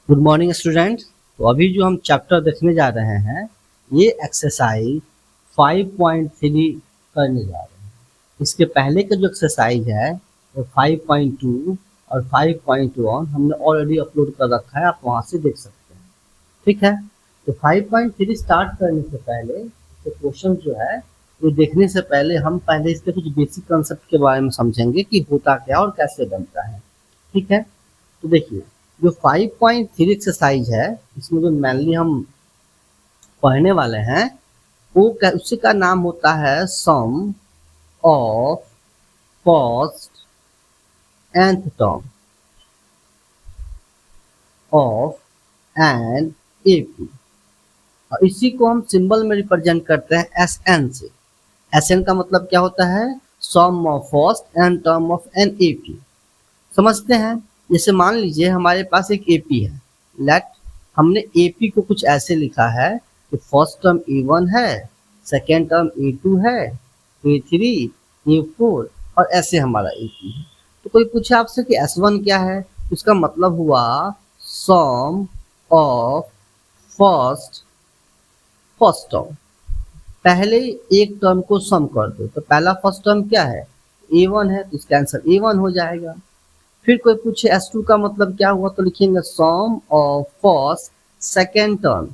Good morning student. तो अभी जो हम चैप्टर देखने जा रहे हैं ये एक्सरसाइज 5.3 करने जा रहे हैं। इसके पहले का जो एक्सरसाइज है वो 5.2 और 5.1 हमने ऑलरेडी अपलोड कर रखा है, आप वहाँ से देख सकते हैं। ठीक है, तो 5.3 स्टार्ट करने से पहले तो क्वेश्चन जो है वो देखने से पहले हम पहले इसके कुछ बेसिक कंसेप्ट के बारे में समझेंगे कि होता क्या और कैसे बनता है। ठीक है, तो देखिए जो 5.3 एक्सरसाइज है इसमें जो मेनली हम पढ़ने वाले हैं वो उसी का नाम होता है sum of first nth term of an AP, और इसी को हम सिंबल में रिप्रेजेंट करते हैं एस एन से। एस एन का मतलब क्या होता है? Sum of first n term of an AP. समझते हैं, जैसे मान लीजिए हमारे पास एक एपी है। लेट हमने एपी को कुछ ऐसे लिखा है कि फर्स्ट टर्म ए1 है, सेकेंड टर्म ए2 है, ए3, ए4 और ऐसे हमारा एपी है। तो कोई पूछे आपसे कि S1 क्या है, तो इसका मतलब हुआ सम ऑफ फर्स्ट टर्म। पहले एक टर्म को सम कर दो, तो पहला फर्स्ट टर्म क्या है? A1 है, तो इसका आंसर A1 हो जाएगा। फिर कोई पूछे S2 का मतलब क्या हुआ, तो लिखेंगे सम ऑफ फर्स्ट सेकेंड टर्म,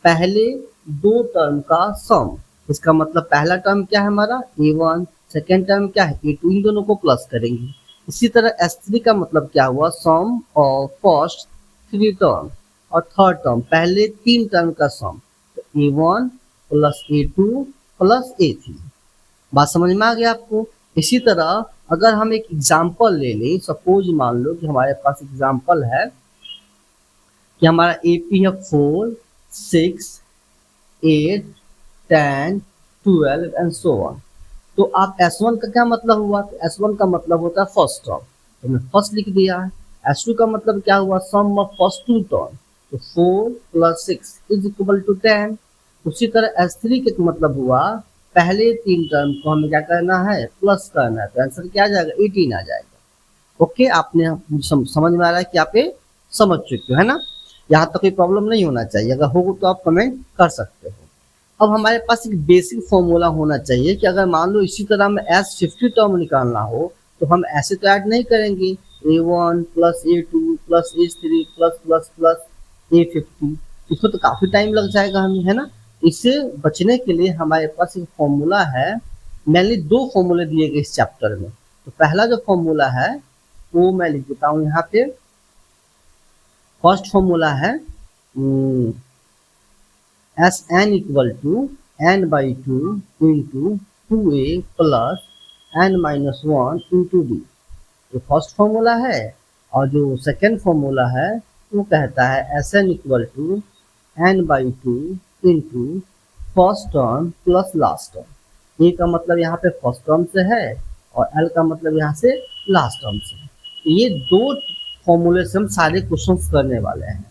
पहले दो टर्म का सम। इसका मतलब पहला टर्म क्या है हमारा? A1, सेकेंड टर्म क्या है? A2, इन दोनों को प्लस करेंगे। इसी तरह S3 का मतलब क्या हुआ? सम ऑफ फर्स्ट थ्री टर्म और थर्ड टर्म, पहले तीन टर्म का सम। तो A1 plus A2 plus A3। बात समझ में आ गया आपको? इसी तरह अगर हम एक एग्जाम्पल ले लें, सपोज मान लो कि हमारे पास एग्जाम्पल है कि हमारा एपी है 4, 6, 8, 10, 12 एंड सो ऑन। तो आप S1 का क्या मतलब हुआ? तो S1 का मतलब होता है फर्स्ट टर्म, तो मैंने फर्स्ट लिख दिया है। S2 का मतलब क्या हुआ? सम ऑफ फर्स्ट टू टर्म, तो 4 प्लस 6 इज इक्वल टू 10। उसी तरह S3 का मतलब हुआ पहले तीन टर्म को हमें क्या करना है? प्लस करना है, तो आंसर क्या आ जाएगा? 18 आ जाएगा। ओके, आपने समझ में आ रहा है कि आप ये समझ चुके हो, है ना? यहाँ तक कोई प्रॉब्लम नहीं होना चाहिए, अगर हो तो आप कमेंट कर सकते हो। अब हमारे पास एक बेसिक फॉर्मूला होना चाहिए कि अगर मान लो इसी तरह में S50 टर्म निकालना हो तो हम ऐसे तो ऐड नहीं करेंगे A1 plus A2 plus A3 plus plus plus A50, इसमें तो काफ़ी टाइम लग जाएगा हमें, है ना? इससे बचने के लिए हमारे पास एक फॉर्मूला है। मेनली दो फॉर्मूले दिए गए इस चैप्टर में। तो पहला जो फॉर्मूला है वो मैं लिख देता हूँ यहाँ पे। फर्स्ट फॉर्मूला है Sn equal to n by two into 2a plus n minus one into D. ये फर्स्ट फॉर्मूला है। और जो सेकेंड फॉर्मूला है वो कहता है Sn equal to n by two into first term plus last term. A का मतलब यहाँ पे फर्स्ट टर्म से है और एल का मतलब यहाँ से लास्ट टर्म से है। तो ये दो फॉर्मूले से हम सारे क्वेश्चंस करने वाले हैं।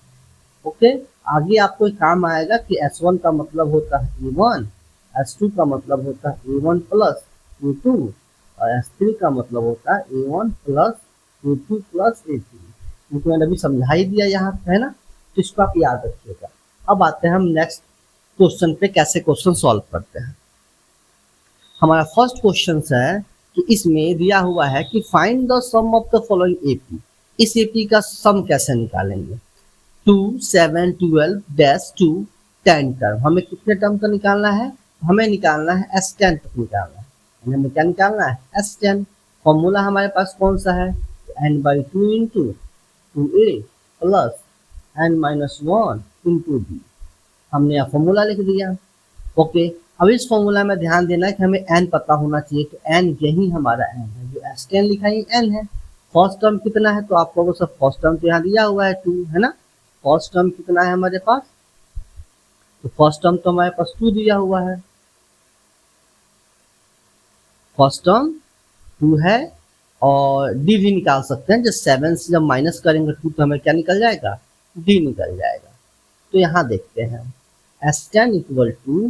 ओके, आगे आपको काम आएगा कि S1 का मतलब होता है A1, S2 का मतलब होता है A1 प्लस A2 और S3 का मतलब होता है A1 plus A2 plus A3। ये तो मैंने अभी समझा ही दिया यहाँ पे, है ना? तो इसको आप याद रखिएगा। अब आते हैं हम नेक्स्ट क्वेश्चन पे, कैसे क्वेश्चन सॉल्व करते हैं। हमारा फर्स्ट क्वेश्चन है कि इसमें दिया हुआ है कि find the sum of the following AP. इस एपी का सम कैसे निकालेंगे? 2, 7, 12 डैश 2 10 टर्म। हमें कितने टर्म का निकालना है? हमें निकालना है S10 तक निकालना है। हमें क्या निकालना है? S10। फॉर्मूला हमारे पास कौन सा है? n by two into 2a plus n minus one into b। हमने यहाँ फॉर्मूला लिख दिया। ओके, अब इस फॉर्मूला में ध्यान देना है कि हमें n पता होना चाहिए, तो n यही हमारा n है, जो S10 लिखा है n है। फर्स्ट टर्म कितना है? तो आपको सब फर्स्ट टर्म तो यहाँ दिया हुआ है 2, है ना? फर्स्ट टर्म कितना है हमारे पास? तो फर्स्ट टर्म तो हमारे पास 2 दिया हुआ है। फर्स्ट टर्म 2 है और डी भी निकाल सकते हैं। जब 7 से जब माइनस करेंगे 2 तो हमें क्या निकल जाएगा? डी निकल जाएगा। तो यहाँ देखते हैं S10 equal to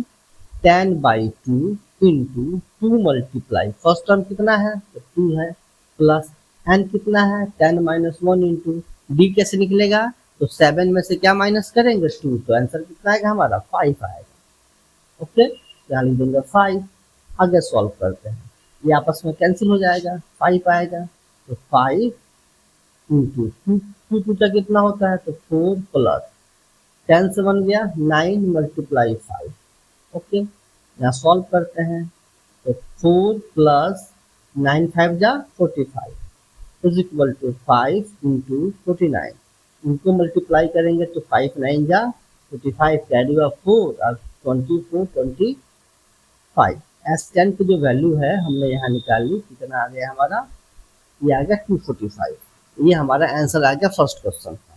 10 by two into 2 multiply, first term कितना है? तो 2 है, प्लस n कितना है? 10 माइनस वन इंटू डी कैसे निकलेगा? तो 7 में से क्या माइनस करेंगे 2, तो आंसर कितना आएगा हमारा 5 आएगा। ओके, यहाँ लिख देंगे 5। आगे सॉल्व करते हैं, ये आपस में कैंसिल हो जाएगा, 5 आएगा। तो 5 इंटू टू, टू टू का कितना होता है, तो 4 प्लस 10 से बन गया 9 मल्टीप्लाई 5। ओके, यहाँ सॉल्व करते हैं, तो 4 प्लस 9 5 जा 45 इज इक्वल टू 5 इंटू 49। इनको मल्टीप्लाई करेंगे तो 5 9 जा 45, कैरी हुआ 4 और 24 25। S10 की जो वैल्यू है हमने यहाँ निकाल ली, कितना आ गया हमारा, ये आ गया 245। ये हमारा आंसर आ गया फर्स्ट क्वेश्चन का।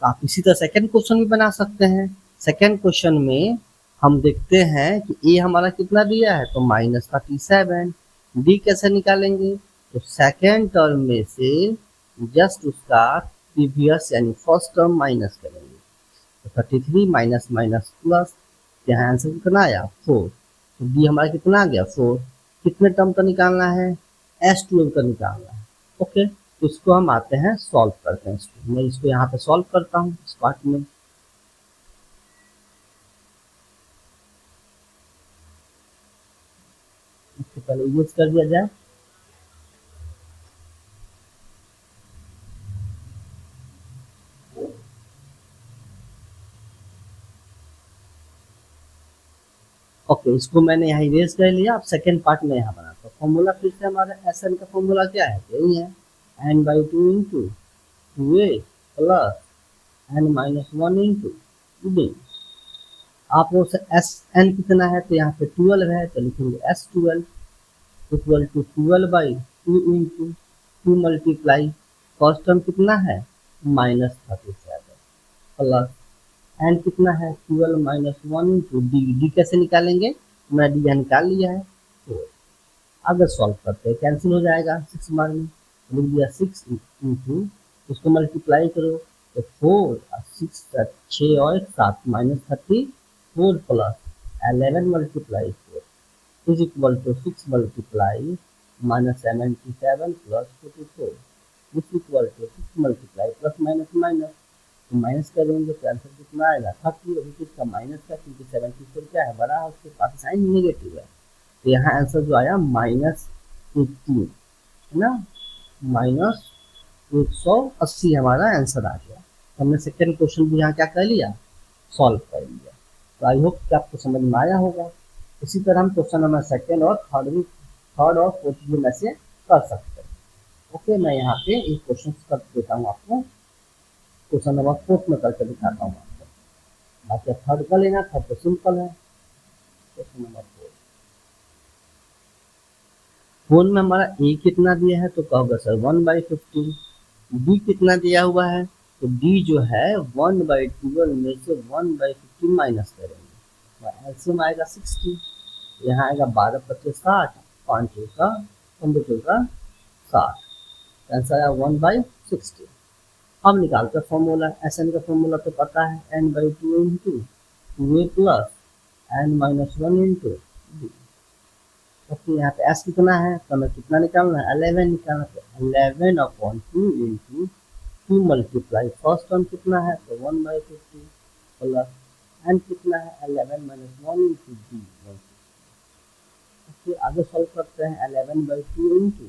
तो आप इसी तरह सेकंड क्वेश्चन भी बना सकते हैं। सेकंड क्वेश्चन में हम देखते हैं कि ए हमारा कितना दिया है, तो -37। डी कैसे निकालेंगे, तो सेकंड टर्म में से जस्ट उसका प्रीवियस यानी फर्स्ट टर्म माइनस करेंगे, तो 33 माइनस माइनस प्लस, यहाँ आंसर कितना आया 4। तो डी हमारा कितना आ गया 4। कितने टर्म का निकालना है, S12 का निकालना है। ओके, तो इसको हम आते हैं सॉल्व करते हैं। मैं इसको यहाँ पे सॉल्व करता हूँ इस पार्ट में। इससे पहले यूज कर दिया जाए, ओके, इसको मैंने यहाँ इरेज कर लिया। अब सेकेंड पार्ट में यहाँ बनाता हूँ। फॉर्मूला फिर से हमारा SN का फॉर्मूला क्या है, यही है n/2 into 2a plus n-1 into d। आप लोग से SN कितना है, तो यहाँ पे 12 है, तो लिखेंगे S12 equal to 12/2 into 2 multiply first term कितना है -37 प्लस एन कितना है 12 माइनस 1 इंटू डी। डी कैसे निकालेंगे, मैं डी यहाँ निकाल लिया है। तो अगर सॉल्व करते हैं कैंसिल हो जाएगा 6 बार में, लिख दिया 6 इंटू, उसको मल्टीप्लाई करो तो 4 और 6 6 और 7 -34 plus 11 multiply 4 is equal to 6 multiply -77 plus 44 is equal to 6 multiply plus minus minus, तो माइनस करेंगे तो आंसर कितना आएगा 30। अभी किसका माइनस का, क्योंकि 74 क्या है बड़ा है, उसके पास साइन नेगेटिव है। तो यहाँ आंसर जो आया -18 है ना, -180 हमारा आंसर आ गया। तो हमने सेकेंड क्वेश्चन भी यहाँ क्या कर लिया, सॉल्व कर लिया। तो आई होप कि आपको समझ में आया होगा। इसी तरह हम क्वेश्चन नंबर सेकेंड और थर्ड और फोर्थ भी में से कर सकते हैं। ओके, मैं यहाँ पे एक क्वेश्चन कर देता हूँ आपको, क्वेश्चन नंबर फोर्थ में करके दिखाता हूँ आपको। बाकी थर्ड का लेना, थर्ड तो सिंपल है। क्वेश्चन नंबर 4 में हमारा ए कितना दिया है, तो कहोगे सर 1/15। डी कितना दिया हुआ है, तो डी जो है 1/12 में से 1/15 माइनस करेंगे, तो एलसीएम आएगा 60। यहाँ आएगा 12 25 60, 5 का 15 का 60, आंसर आया 1/60। अब निकालते हैं फॉर्मूला। SN का फॉर्मूला तो पता है n/2 into 2a plus n-1 into d। Okay, यहाँ पे S कितना है, तो हमें कितना निकालना है 11 निकालना है। 11/2 इंटू 2 मल्टीप्लाई फर्स्ट टर्म कितना है, तो 1/50 प्लस n कितना है 11 - 1 इंटू d। ओके, आगे सॉल्व करते हैं। 11/2 इंटू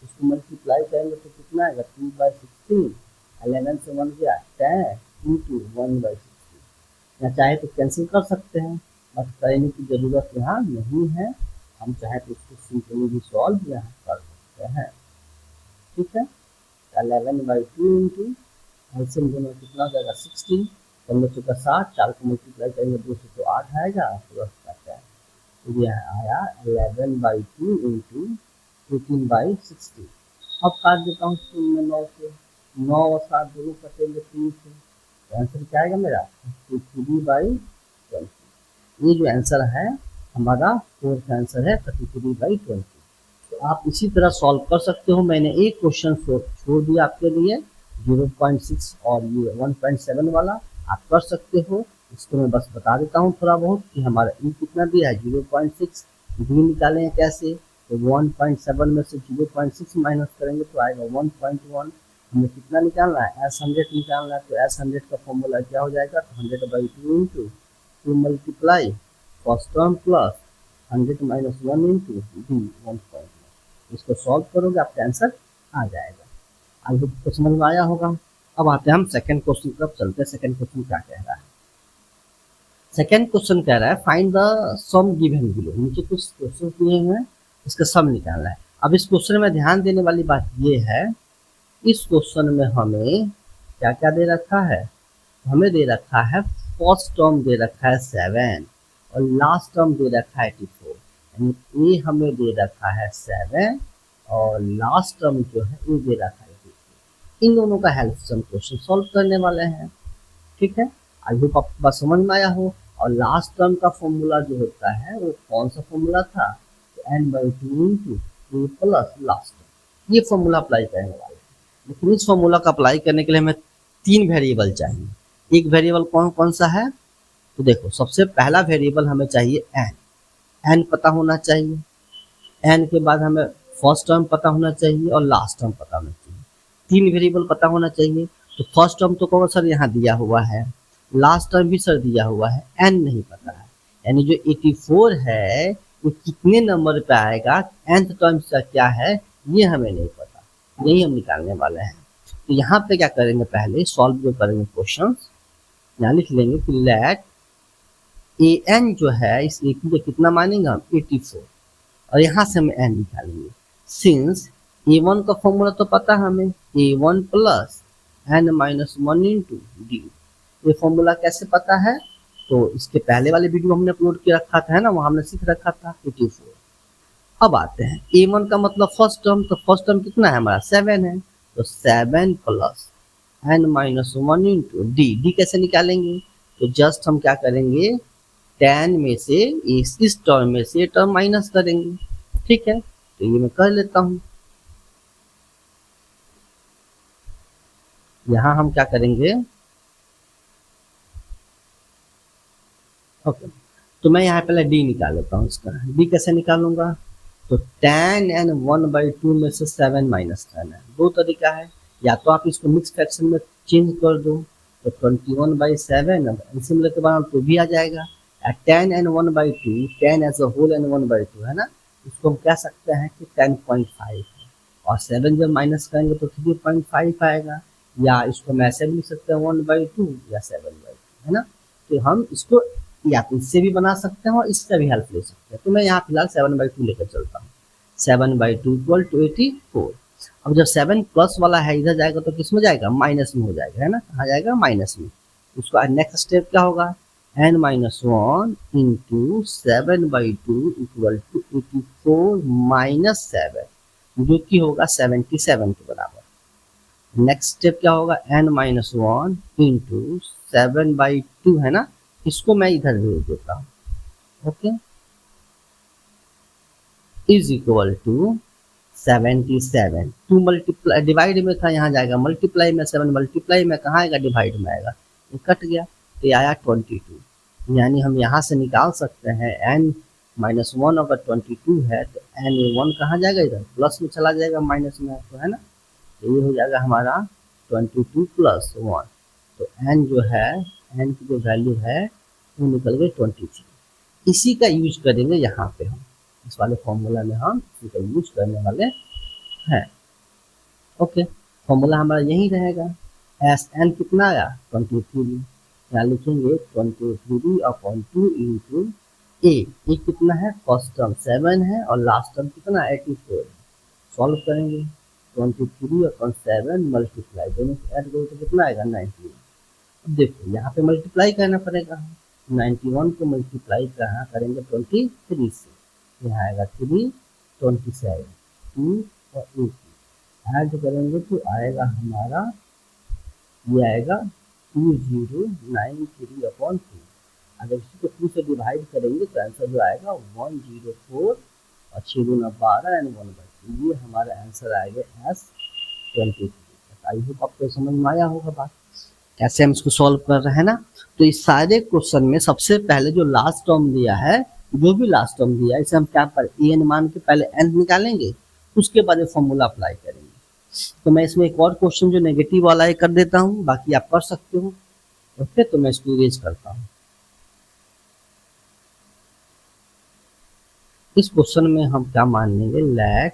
इसको मल्टीप्लाई करेंगे तो कितना आएगा 2/16। 11 से 1 गया 10 इंटू 1/60। या चाहे तो कैंसिल कर सकते हैं, बट करने की ज़रूरत यहाँ नहीं है। हम चाहे तो इसको सिंपली भी सॉल्व यहाँ कर सकते हैं। ठीक है, 11/2 इंटू एलसीएम दोनों कितना हो जाएगा 16, 15 का 60, 4 को मल्टीप्लाई करेंगे 2 से तो 8 आएगा प्लस का 10। तो ये आया 11/2 इंटू 18/60। अब काट देता हूँ 9 से, 9 और 7 दोनों कटेंगे 3 से, तो आंसर क्या आएगा मेरा 33/20। ये जो आंसर है हमारा फोर्थ आंसर है 33/20। तो आप इसी तरह सॉल्व कर सकते हो। मैंने एक क्वेश्चन छोड़ दिया आपके लिए 0.6 और ये 1.7 वाला, आप कर सकते हो। इसको मैं बस बता देता हूँ थोड़ा बहुत कि हमारा ई कितना दिया है 0.6। डी निकालेंगे कैसे, तो 1.7 में से 0.6 माइनस करेंगे तो आएगा 1.1। हमें कितना निकालना है, S100 निकालना है। तो S100 का फॉर्मूला क्या हो जाएगा, तो 100/2 into 2 multiply first term plus 100 minus 1 into D 1.1। इसको सॉल्व करोगे आपका आंसर आ जाएगा। आई होप को समझ में आया होगा। अब आते हैं हम सेकंड क्वेश्चन की तरफ चलते हैं। सेकंड क्वेश्चन क्या कह रहा है, सेकंड क्वेश्चन कह रहा है find the sum given below. नीचे कुछ क्वेश्चन दिए हैं, इसका सम निकालना है। अब इस क्वेश्चन में ध्यान देने वाली बात ये है, इस क्वेश्चन में हमें क्या क्या दे रखा है, हमें दे रखा है फर्स्ट टर्म दे रखा है 7 और लास्ट टर्म दे रखा है 84। यानी ए हमें दे रखा है 7 और लास्ट टर्म जो है ये दे रखा है 84। इन दोनों का हेल्प से हम क्वेश्चन सॉल्व करने वाले हैं। ठीक है, आई होप आपको बात समझ में आया हो। और लास्ट टर्म का फॉर्मूला जो होता है वो कौन सा फॉर्मूला था, तो n/2 into a plus last term, ये फॉर्मूला अप्लाई करने वाले हैं। लेकिन इस फॉर्मूला का अप्लाई करने के लिए हमें 3 वेरिएबल चाहिए। एक वेरिएबल कौन कौन सा है, तो देखो सबसे पहला वेरिएबल हमें चाहिए n पता होना चाहिए। n के बाद हमें फर्स्ट टर्म पता होना चाहिए और लास्ट टर्म पता होना चाहिए। 3 वेरिएबल पता होना चाहिए। तो फर्स्ट टर्म तो कौन सर यहाँ दिया हुआ है, लास्ट टर्म भी सर दिया हुआ है, n नहीं पता है। यानी जो 84 है वो कितने नंबर पे आएगा, nth टर्म का क्या है ये हमें नहीं पता, यही हम निकालने वाले हैं। तो यहाँ पे क्या करेंगे, पहले सॉल्व जो करेंगे क्वेश्चन, यहाँ लिख लेंगे कि लेट an जो है इस 80 का कितना मानेंगे हम 84 और यहाँ से हम n निकालेंगे। सिंस a1 का फॉर्मूला तो पता हमें, a1 plus n-1 into D. ये फॉर्मूला कैसे पता है, तो इसके पहले वाले वीडियो हमने अपलोड किया रखा था, है ना, वहाँ हमने सीख रखा था 84। अब आते हैं a1 का मतलब फर्स्ट टर्म, तो फर्स्ट टर्म कितना है हमारा 7 है, तो 7 प्लस n-1 इंटू डी कैसे निकालेंगे, तो जस्ट हम क्या करेंगे 10 में से इस टर्म में से टर्म माइनस करेंगे। ठीक है, तो ये मैं कर लेता हूँ। यहाँ हम क्या करेंगे, ओके, तो मैं यहाँ पहले डी निकाल लेता हूँ। इसका डी कैसे निकालूंगा, तो 10n1/2 में से 7 माइनस 10 है। दो तरीका है, या तो आप इसको मिक्स फ्रैक्शन में चेंज कर दो, तो 21/7 एलसीएम लेके बाद तो भी आ जाएगा। 10n1/2 10 as a whole n1/2 है ना, इसको हम कह सकते हैं कि 10.5 है। और 7 जब माइनस करेंगे तो 3.5 आएगा, या इसको हम ऐसे भी लिख सकते हैं 1/2 या 7/2, है ना। तो हम इसको या तो इससे भी बना सकते हैं और इससे भी हेल्प ले सकते हैं। तो मैं यहाँ फिलहाल 7/2 लेकर चलता हूँ। 7/2 इक्वल टू 84। अब जब 7 प्लस वाला है इधर जाएगा तो किस में जाएगा, माइनस में हो जाएगा, है ना, कहाँ जाएगा माइनस में। उसका नेक्स्ट स्टेप क्या होगा, n-1 into 7/2 equal to 84 minus 7, जो कि होगा 77 के बराबर। नेक्स्ट स्टेप क्या होगा, n-1 इंटू 7/2 है ना, इसको मैं इधर भेज देता हूँ, okay, is equal to 77। 2 multiply divide में था, यहाँ जाएगा मल्टीप्लाई में, 7 मल्टीप्लाई में कहाँ आएगा, डिवाइड में आएगा, ये कट गया तो ये आया 22। यानी हम यहाँ से निकाल सकते हैं n-1 अगर 22 है तो n1 कहाँ जाएगा, इधर प्लस में चला जाएगा, माइनस में तो है ना, तो ये हो जाएगा हमारा 22 प्लस 1। तो n जो है, n की जो वैल्यू है वो निकल गई 23। इसी का यूज करेंगे यहाँ पे हम, इस वाले फॉर्मूला में हम इसी का यूज करने वाले हैं। ओके, फॉर्मूला हमारा यही रहेगा। एस एन कितना आया 23, यहाँ लिखेंगे 23/2 इंटू ए कितना है, फर्स्ट टर्म 7 है और लास्ट टर्म कितना 84। सॉल्व करेंगे 23/7 मल्टीप्लाई, दोनों को ऐड करो तो कितना आएगा 91। अब देखो यहाँ पे मल्टीप्लाई करना पड़ेगा, 91 को मल्टीप्लाई कहाँ करेंगे 23 से, यहाँ आएगा 3 27 2 और 8 ऐड करेंगे तो आएगा हमारा, ये आएगा 2093/2। अगर इसी को 2 से डिवाइड करेंगे तो आंसर जो आएगा 104 और 6 दूना 12 एंड 1/2। ये हमारा आंसर आएगा S23। आई होप आपको समझ में आया होगा बात, कैसे हम इसको सॉल्व कर रहे हैं ना। तो इस सारे क्वेश्चन में सबसे पहले जो लास्ट टर्म दिया है, जो भी लास्ट टर्म दिया है, इसे हम क्या पर एन मान के पहले एन निकालेंगे, उसके बाद फॉर्मूला अप्लाई करेंगे। तो मैं इसमें एक और क्वेश्चन जो नेगेटिव वाला है कर देता हूँ, बाकी आप कर सकते हो। ओके, तो मैं इसको इरेज करता हूँ। इस क्वेश्चन में हम क्या मान लेंगे, लेट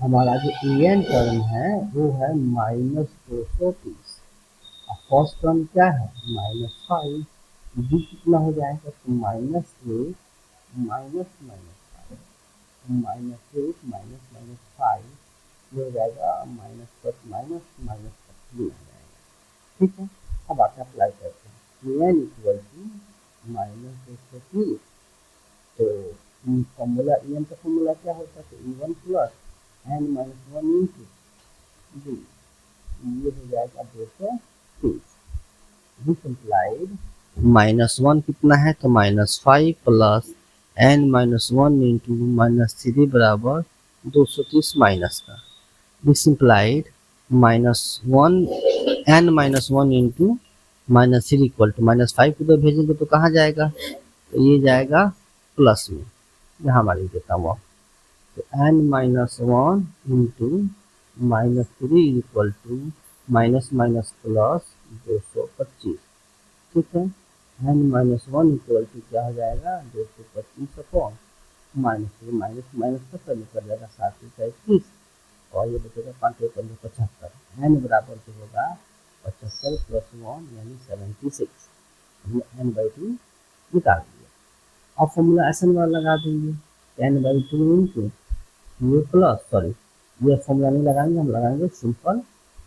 हमारा जो एन टर्म है वो है -230। फर्स्ट टर्म क्या है, -5। डी कितना हो जाएगा, तो -8 माइनस -5, -8 माइनस -5, ये हो जाएगा minus plus minus minus plus आ जाएगा। ठीक है, अब आगे अप्लाई करते हैं। N equal to -230। तो फॉर्मूला एन का फॉर्मूला क्या होता है, तो E1 plus N minus 1 into D, ये हो जाएगा 230। दिस इम्प्लाइड -1 कितना है, तो -5 प्लस एन माइनस 1 इंटू -3 बराबर 230 माइनस का। This implied -1 N minus 1 into -3 equal to -5 उधर भेजेंगे तो कहाँ जाएगा, तो ये जाएगा प्लस में, यहाँ हमारी देता हुआ। तो N minus 1 into -3 equal to minus minus plus 225। ठीक है, एन माइनस 1 इक्वल टू क्या हो जाएगा, 225 अपॉन माइनस माइनस माइनस का सब कर जाएगा 7 और ये बचेगा 5 15 75। एन बराबर जो होगा 75 प्लस 1 यानी 76। हमने एन बाई 2 निकाल दिया। अब फॉर्मूला एस एन वाला लगा देंगे, एन बाई 2 इंटू ये प्लस, सॉरी ये फॉर्मूला नहीं लगाएंगे, हम लगाएंगे simple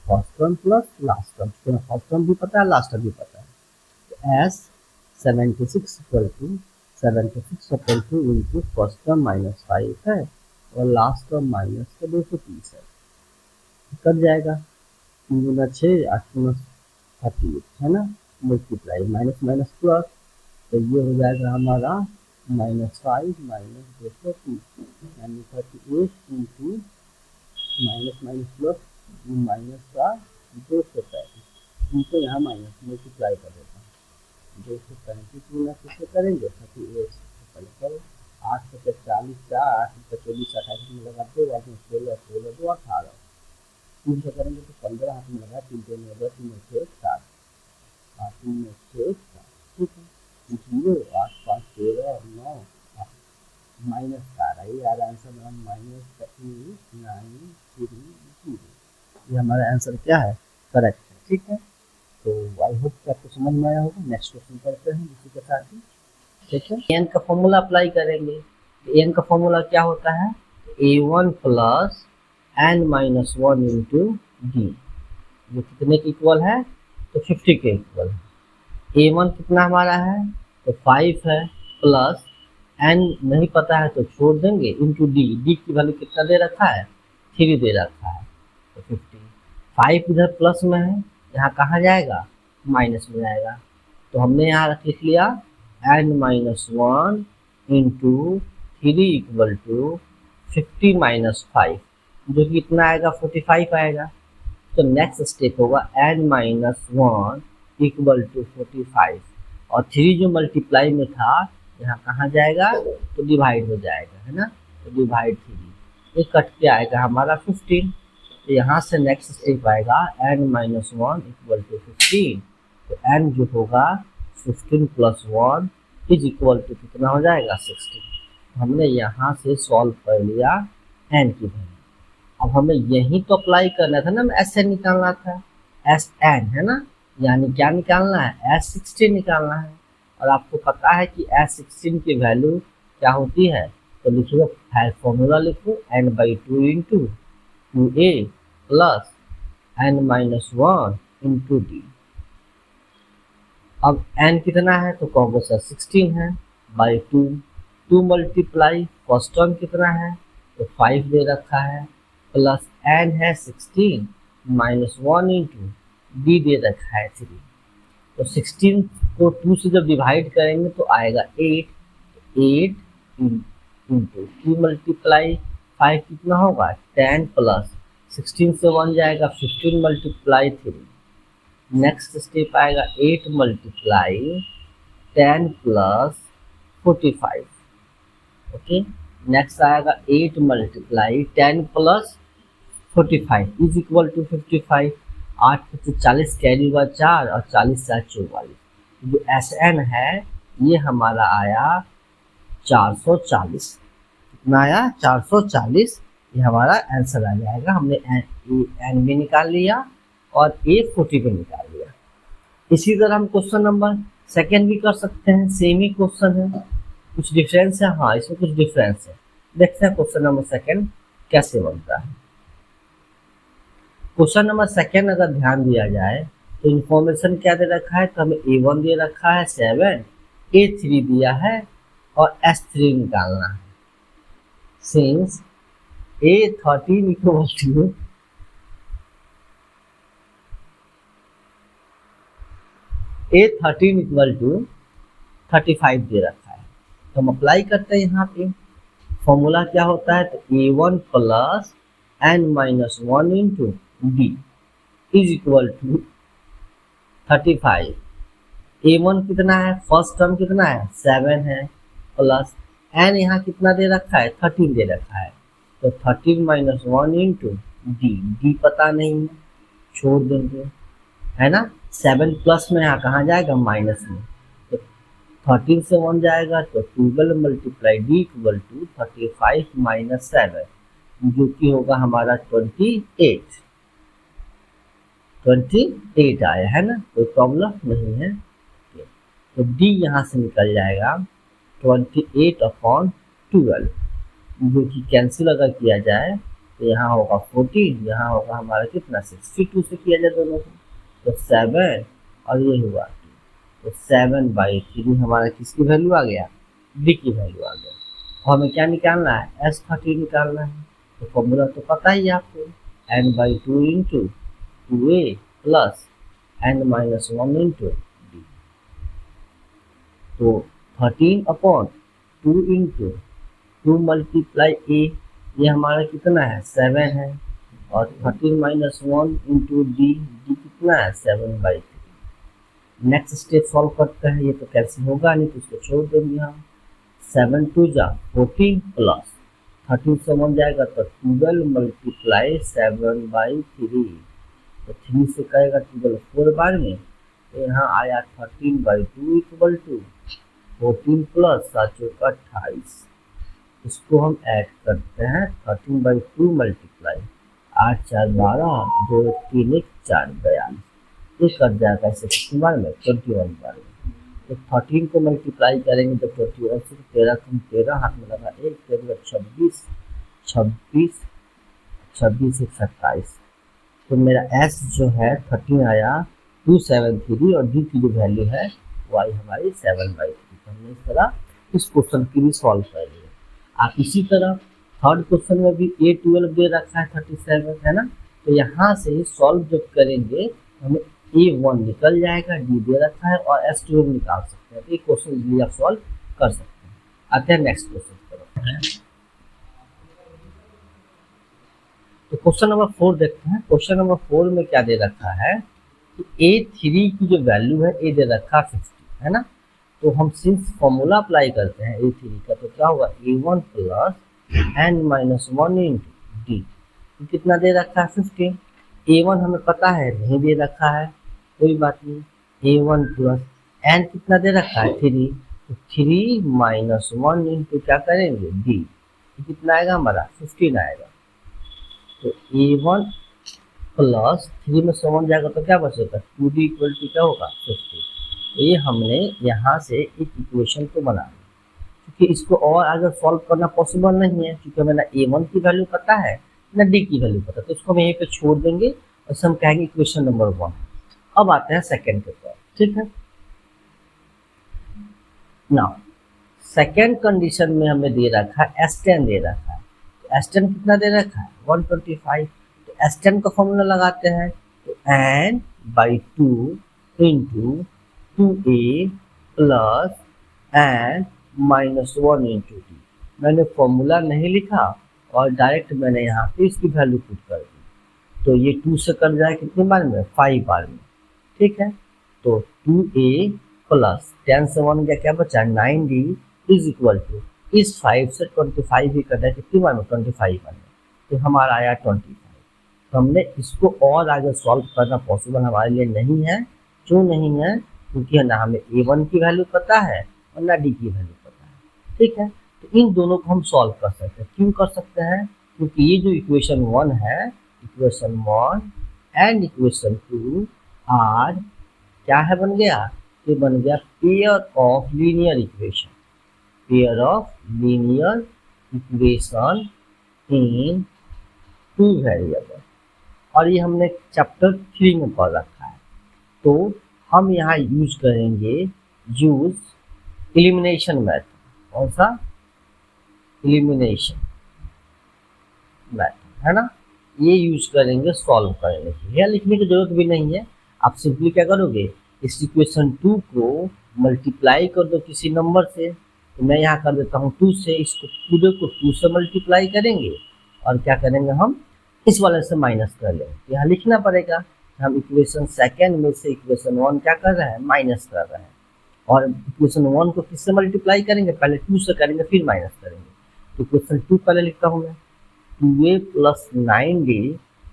first term plus last term. तो फर्स्ट टर्म भी पता है, लास्ट टर्म भी पता है। तो S 76 equal to 76 upon 2 into first term -5 है और लास्ट टर्म माइनस का 230 है, कट जाएगा। 3 गुना 6, 8 गुना 38 है ना, मल्टीप्लाई माइनस माइनस प्लस, तो ये हो जाएगा हमारा -5 माइनस 230 यानी 38 into minus minus plus minus का 235, इनको यहाँ माइनस मल्टीप्लाई कर देता हूँ। 235 गुना किससे करेंगे, 38 से पहले करो। 8 से 40 4, 8 से 24 28 में लगा 2, 8 में 16 16 2 18, 3 से करेंगे तो 15, हाथ में लगा 3 3 में 10, 3 में 6 7, 3 में 6 7। ठीक है, 0 8 5 13 और 9 माइनस का आ रहा है, ये आ रहा आंसर मेरा -893 ये हमारा आंसर क्या है, करेक्ट है। ठीक है, तो आई होप कि आपको समझ में आया होगा। नेक्स्ट क्वेश्चन करते हैं इसी के साथ ही। ठीक है, एन का फॉर्मूला अप्लाई करेंगे। एन का फॉर्मूला क्या होता है, A1 plus N minus 1 into D, जो कितने के इक्वल है, तो 50 के इक्वल है। A1 कितना हमारा है, तो 5 है, प्लस एन नहीं पता है तो छोड़ देंगे, इंटू डी, डी की वैल्यू कितना दे रखा है, 3 दे रखा है, तो 50। 5 इधर प्लस में है, यहाँ कहाँ जाएगा, माइनस में जाएगा। तो हमने यहाँ लिख लिया N minus 1 into 3 equal to 50 minus 5, जो कि कितना आएगा, 45 आएगा। तो नेक्स्ट स्टेप होगा एन माइनस 1 इक्वल टू 45 और 3 जो मल्टीप्लाई में था यहाँ कहाँ जाएगा, तो डिवाइड हो जाएगा, है ना, तो डिवाइड 3, ये कट के आएगा हमारा 15। तो यहाँ से नेक्स्ट स्टेप आएगा एन माइनस 1 इक्वल टू 15, तो एन जो होगा 15 प्लस 1 इज इक्वल टू कितना हो जाएगा, 16। हमने यहाँ से सॉल्व कर लिया एन की वैल्यू। अब हमें यही तो अप्लाई करना था ना, एस एन निकालना था, एस एन है ना, यानी क्या निकालना है, S16 निकालना है। और आपको पता है कि S16 की वैल्यू क्या होती है, तो लिखिए फॉर्मूला लिखो N by 2 into 2a plus N minus 1 into D. अब एन कितना है, तो कहोगे सर 16 है, बाई 2, 2 मल्टीप्लाई फर्स्ट टर्म कितना है, तो 5 दे रखा है, प्लस एन है 16 माइनस 1 इंटू डी दे रखा है 3। तो 16 को 2 से जब डिवाइड करेंगे तो आएगा 8, 8 इंटू 2 मल्टीप्लाई 5 कितना होगा, 10 प्लस 16 से 1 जाएगा 15 मल्टीप्लाई 3। नेक्स्ट स्टेप आएगा 8 मल्टीप्लाई 10 प्लस 45। ओके, नेक्स्ट आएगा 8 multiply 10 plus 45 is equal to 55। 8 से 40 कैरी हुआ 4 और 40 से 44। जो एस एन है ये हमारा आया 440। कितना आया 440। ये हमारा आंसर आ जाएगा। हमने एन भी निकाल लिया और ए 40 भी निकाल लिया। इसी तरह हम क्वेश्चन नंबर सेकेंड भी कर सकते हैं। सेम ही क्वेश्चन है, कुछ डिफरेंस है। हाँ, इसमें कुछ डिफरेंस है। देखते हैं क्वेश्चन नंबर सेकेंड कैसे बनता है। क्वेश्चन नंबर सेकेंड अगर ध्यान दिया जाए तो इन्फॉर्मेशन क्या दे रखा है, तो हमें A1 दे रखा है 7, A3 दिया है और S3 निकालना है। Since A13 equal to A13 equal to 35 दे रखा है। तो हम अप्लाई करते हैं यहाँ पे। फॉर्मूला क्या होता है, तो A1 plus n minus 1 into D is equal to 35। A1 कितना है, फर्स्ट टर्म कितना है 7 है, प्लस n यहाँ कितना दे रखा है 13 दे रखा है। तो 13 माइनस 1 इंटू डी पता नहीं है, छोड़ देंगे, है ना। 7 प्लस में यहाँ कहाँ जाएगा, माइनस में। तो 13 से 1 जाएगा तो 12 multiply D equal to 35 minus 7, जो कि होगा हमारा 28 आया, है ना। कोई प्रॉब्लम नहीं है। तो डी यहाँ से निकल जाएगा 28/12, जो कि कैंसिल अगर किया जाए तो यहाँ होगा 14, यहाँ होगा हमारा कितना 62 से किया जाए दोनों को, तो 7 और ये हुआ 2। तो 7/3 हमारा किसकी वैल्यू आ गया, डी की वैल्यू आ गया। और हमें क्या निकालना है, S13 निकालना है। तो फॉर्मूला तो पता ही है आपको, n/2 into 2a plus n minus 1 into D. तो 13/2 इंटू 2 मल्टीप्लाई ए, ये हमारा कितना है 7 है, और 13 माइनस 1 इंटू डी कितना है 7/3। नेक्स्ट स्टेप सॉल्व करते हैं। ये तो कैंसिल होगा नहीं तो इसको छोड़ देंगे हम। 7 2 जा 14 प्लस 13 से 1 जाएगा तो 12 मल्टीप्लाई 7/3। तो 3 से कहेगा 12 4 बार में, तो यहाँ आया 13/2 इक्वल टू 14 प्लस 7/28। इसको हम ऐड करते हैं। 13/2 मल्टीप्लाई 8 4 12, 2 3 1 4 42। ये कट जाएगा इसे कितनी बार में, 21 बार में। तो 13 को मल्टीप्लाई करेंगे तो 21 से 13 कम 13, हाथ में लगा 1, 13 26 26 26 1 27। तो मेरा S जो है 13 आया 273, और D की जो वैल्यू है वो आई हमारी 7/3। तो हमने इस तरह इस क्वेश्चन की भी सॉल्व कर लिया। आप इसी तरह थर्ड क्वेश्चन में भी A12 दे रखा है 37, है ना। तो यहाँ से ही सॉल्व जब करेंगे हमें A1 निकल जाएगा, D दे रखा है, और S12 निकाल सकते हैं। तो ये क्वेश्चन इजीली आप सॉल्व कर सकते हैं। आते हैं नेक्स्ट क्वेश्चन पर। तो क्वेश्चन नंबर 4 देखते हैं। क्वेश्चन नंबर 4 में क्या दे रखा है कि A3 की जो वैल्यू है ए दे रखा 50, है ना। तो हम सिंस फॉर्मूला अप्लाई करते हैं A3 का, तो क्या होगा A1 plus n minus 1 into D. तो कितना दे रखा है 50। A1 हमें पता है नहीं दे रखा है, कोई बात नहीं। A1 प्लस n कितना दे रखा है 3, तो 3 माइनस 1 इंटू क्या करेंगे डी। तो कितना आएगा हमारा 15 आएगा। तो A1 प्लस 3 में से 1 जाएगा तो क्या बचेगा 2D इक्वल टू क्या होगा 50। तो ये हमने यहाँ से एक इक्वेशन को बना लिया, क्योंकि इसको और आगे सॉल्व करना पॉसिबल नहीं है, क्योंकि हमें ना A1 की वैल्यू पता है ना D की वैल्यू पता है। तो इसको हम यहीं पे छोड़ देंगे और हम कहेंगे इक्वेशन नंबर 1। अब आते हैं सेकेंड के ऊपर, ठीक है। नाउ सेकेंड कंडीशन में हमें दे रखा है S10 दे रखा है। तो S10 कितना दे रखा है 125। तो S10 का फॉर्मूला लगाते हैं, तो n/2 into 2a plus n minus 1 into D. मैंने फॉर्मूला नहीं लिखा और डायरेक्ट मैंने यहाँ पे इसकी वैल्यू पुट कर दी। तो ये 2 से कट जाए कितने बार में 5 बार में, ठीक है। तो 2a प्लस 10 से 1 क्या बचा 9d इज इक्वल टू इस 5 से 25 ही कटा है, कितनी बार में 25 बार में, तो हमारा आया 25। तो हमने इसको और आगे सॉल्व करना पॉसिबल हमारे लिए नहीं है। क्यों नहीं है? क्योंकि ना हमें A1 की वैल्यू पता है और ना D की वैल्यू पता है। ठीक है, तो इन दोनों को हम सॉल्व कर सकते हैं। क्यों कर सकते हैं? क्योंकि ये जो इक्वेशन 1 है, इक्वेशन 1 एंड इक्वेशन 2 आर क्या है बन गया? ये बन गया pair of linear equation, pair of linear equation in two variable. और ये हमने चैप्टर 3 में पढ़ रखा है। तो हम यहाँ यूज करेंगे यूज एलिमिनेशन मेथड। कौन सा? एलिमिनेशन मेथड, है ना। ये यूज करेंगे सॉल्व करने के लिए। लिखने की जरूरत भी नहीं है, आप सिंपली क्या करोगे, इस इक्वेशन 2 को मल्टीप्लाई कर दो किसी नंबर से। तो मैं यहाँ कर देता हूँ 2 से, इसको पूरे को 2 से मल्टीप्लाई करेंगे और क्या करेंगे, हम इस वाले से माइनस कर लेंगे। यहाँ लिखना पड़ेगा, हम इक्वेशन सेकेंड में से इक्वेशन 1 क्या कर रहे हैं, माइनस कर रहे हैं। और इक्वेशन 1 को किससे मल्टीप्लाई करेंगे, पहले 2 से करेंगे फिर माइनस करेंगे। तो इक्वेशन 2 पहले लिखता हूँ मैं, 2a plus 9d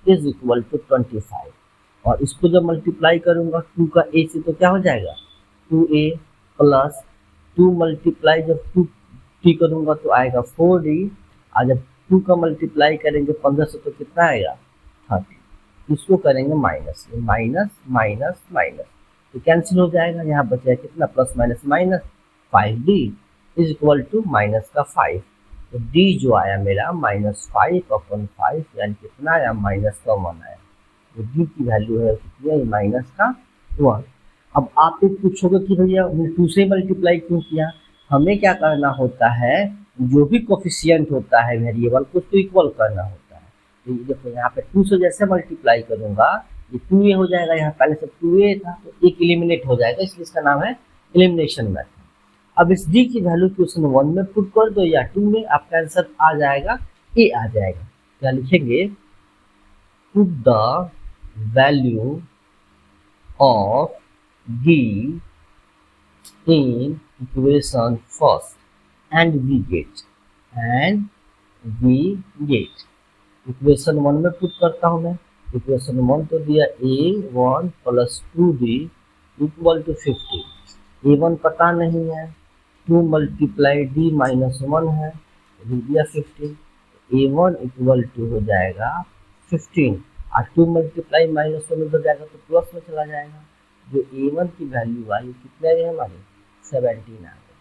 is equal to 25। और इसको जब मल्टीप्लाई करूंगा 2 का a से तो क्या हो जाएगा, 2a प्लस 2 मल्टीप्लाई जब 2t करूंगा तो आएगा 4d। और जब 2 का मल्टीप्लाई करेंगे 15 से तो कितना आएगा, 30। इसको करेंगे माइनस, माइनस माइनस माइनस तो कैंसिल हो जाएगा। यहाँ बचा कितना, plus minus minus 5d is equal to minus का 5। तो d जो आया मेरा -5/5, यानी कितना आया, -1 आया। तो d की वैल्यू है कितनी है, -1। अब आप एक पूछोगे कि भैया 2 से मल्टीप्लाई क्यों किया। हमें क्या करना होता है, जो भी कोफिशिएंट होता है वेरिएबल को तो इक्वल करना होता है। तो ये देखो यहाँ पे 2 से जैसे मल्टीप्लाई करूंगा ये 2a हो जाएगा, यहाँ पहले से 2a था तो एक एलिमिनेट हो जाएगा, इसलिए इसका नाम है एलिमिनेशन मेथड। अब इस d की वैल्यू क्वेश्चन 1 में पुट कर दो या 2 में, आपका आंसर आ जाएगा, a आ जाएगा। क्या लिखेंगे, put the value of d in equation first and we get equation 1 में पुट करता हूँ मैं। इक्वेशन 1 तो दिया a1 plus 2d equal to 50। a1 पता नहीं है, 2 मल्टीप्लाई d -1 है, दिया 50। a1 इक्वल टू हो जाएगा 15 और 2 मल्टीप्लाई -1 हो जाएगा तो प्लस में चला जाएगा। जो a1 की वैल्यू आई कितने आ गए हमारे, 17 आ गए।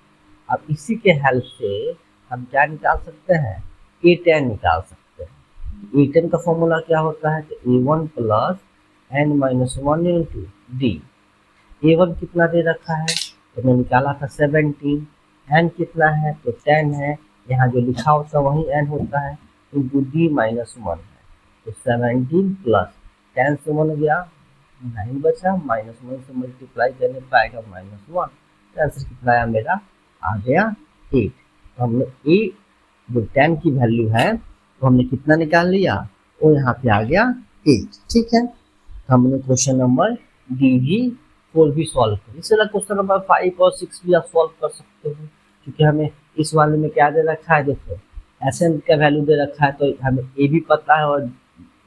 अब इसी के हेल्प से हम क्या निकाल सकते हैं, a10 निकाल सकते हैं। a10 का फॉर्मूला क्या होता है, तो a1 plus n-1 into d। a1 कितना दे रखा है, तो मैं निकाला था 17, n कितना है तो 10 है, यहाँ जो लिखा होता है वही n होता है, इंटू d -1 है। तो 17 प्लस 10 से 1 गया, 9 बचा, -1 से मल्टीप्लाई करने पर आएगा -1। तो आंसर कितना आया मेरा, आ गया 8। तो हमने a जो 10 की वैल्यू है तो हमने कितना निकाल लिया, वो यहाँ पे आ गया 8। ठीक है, तो हमने क्वेश्चन नंबर डी भी 4 भी सॉल्व कर। इससे क्वेश्चन नंबर 5 और 6 भी आप सॉल्व कर सकते हो, क्योंकि हमें इस वाले में क्या दे रखा है, देखो Sn का वैल्यू दे रखा है तो हमें a भी पता है और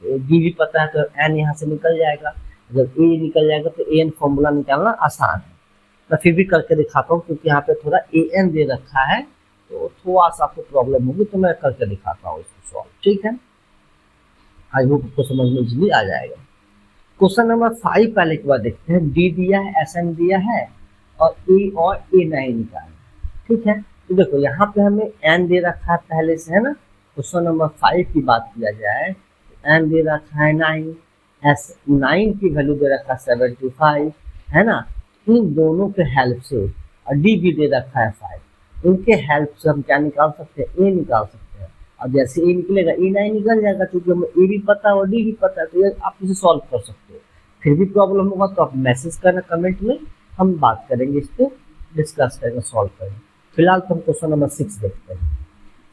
d भी पता है, तो n यहाँ से निकल जाएगा। जब a निकल जाएगा तो an फॉर्मूला निकालना आसान है। मैं फिर भी करके दिखाता हूँ, क्योंकि यहाँ पे थोड़ा an दे रखा है तो थोड़ा सा आपको प्रॉब्लम होगी, तो मैं करके दिखाता हूँ इसको सॉल्व। ठीक है, आई होप आपको समझ में इजीली आ जाएगा। क्वेश्चन नंबर 5 पहले एक बार देखते हैं। डी दिया है, Sn दिया है और a और a9 निकालना है। ठीक है, तो देखो यहाँ पे हमें n दे रखा है पहले से, है ना। क्वेश्चन नंबर 5 की बात किया जाए तो n दे रखा है 9, S9 की वैल्यू दे रखा है 75, है ना। इन दोनों के हेल्प से, और d भी दे रखा है 5, इनके हेल्प से हम क्या निकाल सकते हैं, a निकाल सकते हैं। अब जैसे a निकलेगा a9 निकल जाएगा, क्योंकि हमें a भी पता है और d भी पता है, तो ये आप इसे सॉल्व कर सकते हो। फिर भी प्रॉब्लम होगा तो आप मैसेज करना कमेंट में, हम बात करेंगे, इस पर डिस्कस करेंगे, सॉल्व करेंगे। फिलहाल तो हम क्वेश्चन नंबर 6 देखते हैं।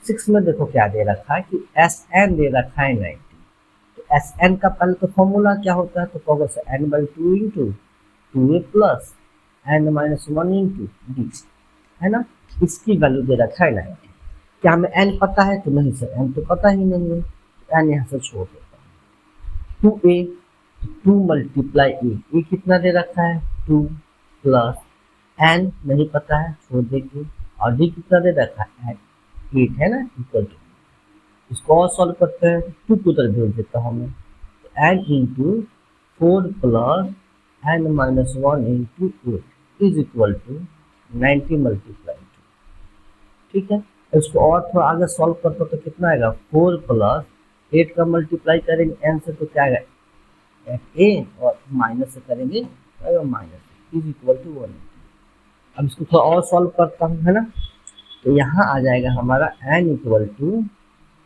6 में देखो क्या दे रखा है कि Sn दे रखा है 90। तो Sn का पहले तो फॉर्मूला क्या होता है, तो पावर से n/2 into 2a plus n-1 into d, है ना। इसकी वैल्यू दे रखा है 90। क्या हमें n पता है? तो नहीं सर, n तो पता ही नहीं है, तो n यहाँ से छोड़ देता हूँ। 2a, 2 मल्टीप्लाई ए कितना दे रखा है? 2 प्लस n नहीं पता है, छोड़ देंगे, और d कितना दे रखा है? 8 है ना, इक्वल टू, इसको और सॉल्व करते हैं, 2 को उधर भेज देता हूँ मैं, n into 4 plus n minus 1 into 8 is equal to 90 multiply 2। ठीक है, इसको और थोड़ा आगे सॉल्व करते तो कितना आएगा? 4 प्लस 8 का मल्टीप्लाई करेंगे n से तो क्या आएगा? a, और माइनस से करेंगे माइनस इज इक्वल टू 1। अब इसको थोड़ा और सॉल्व करता हूँ, है ना, तो यहाँ आ जाएगा हमारा n इक्वल टू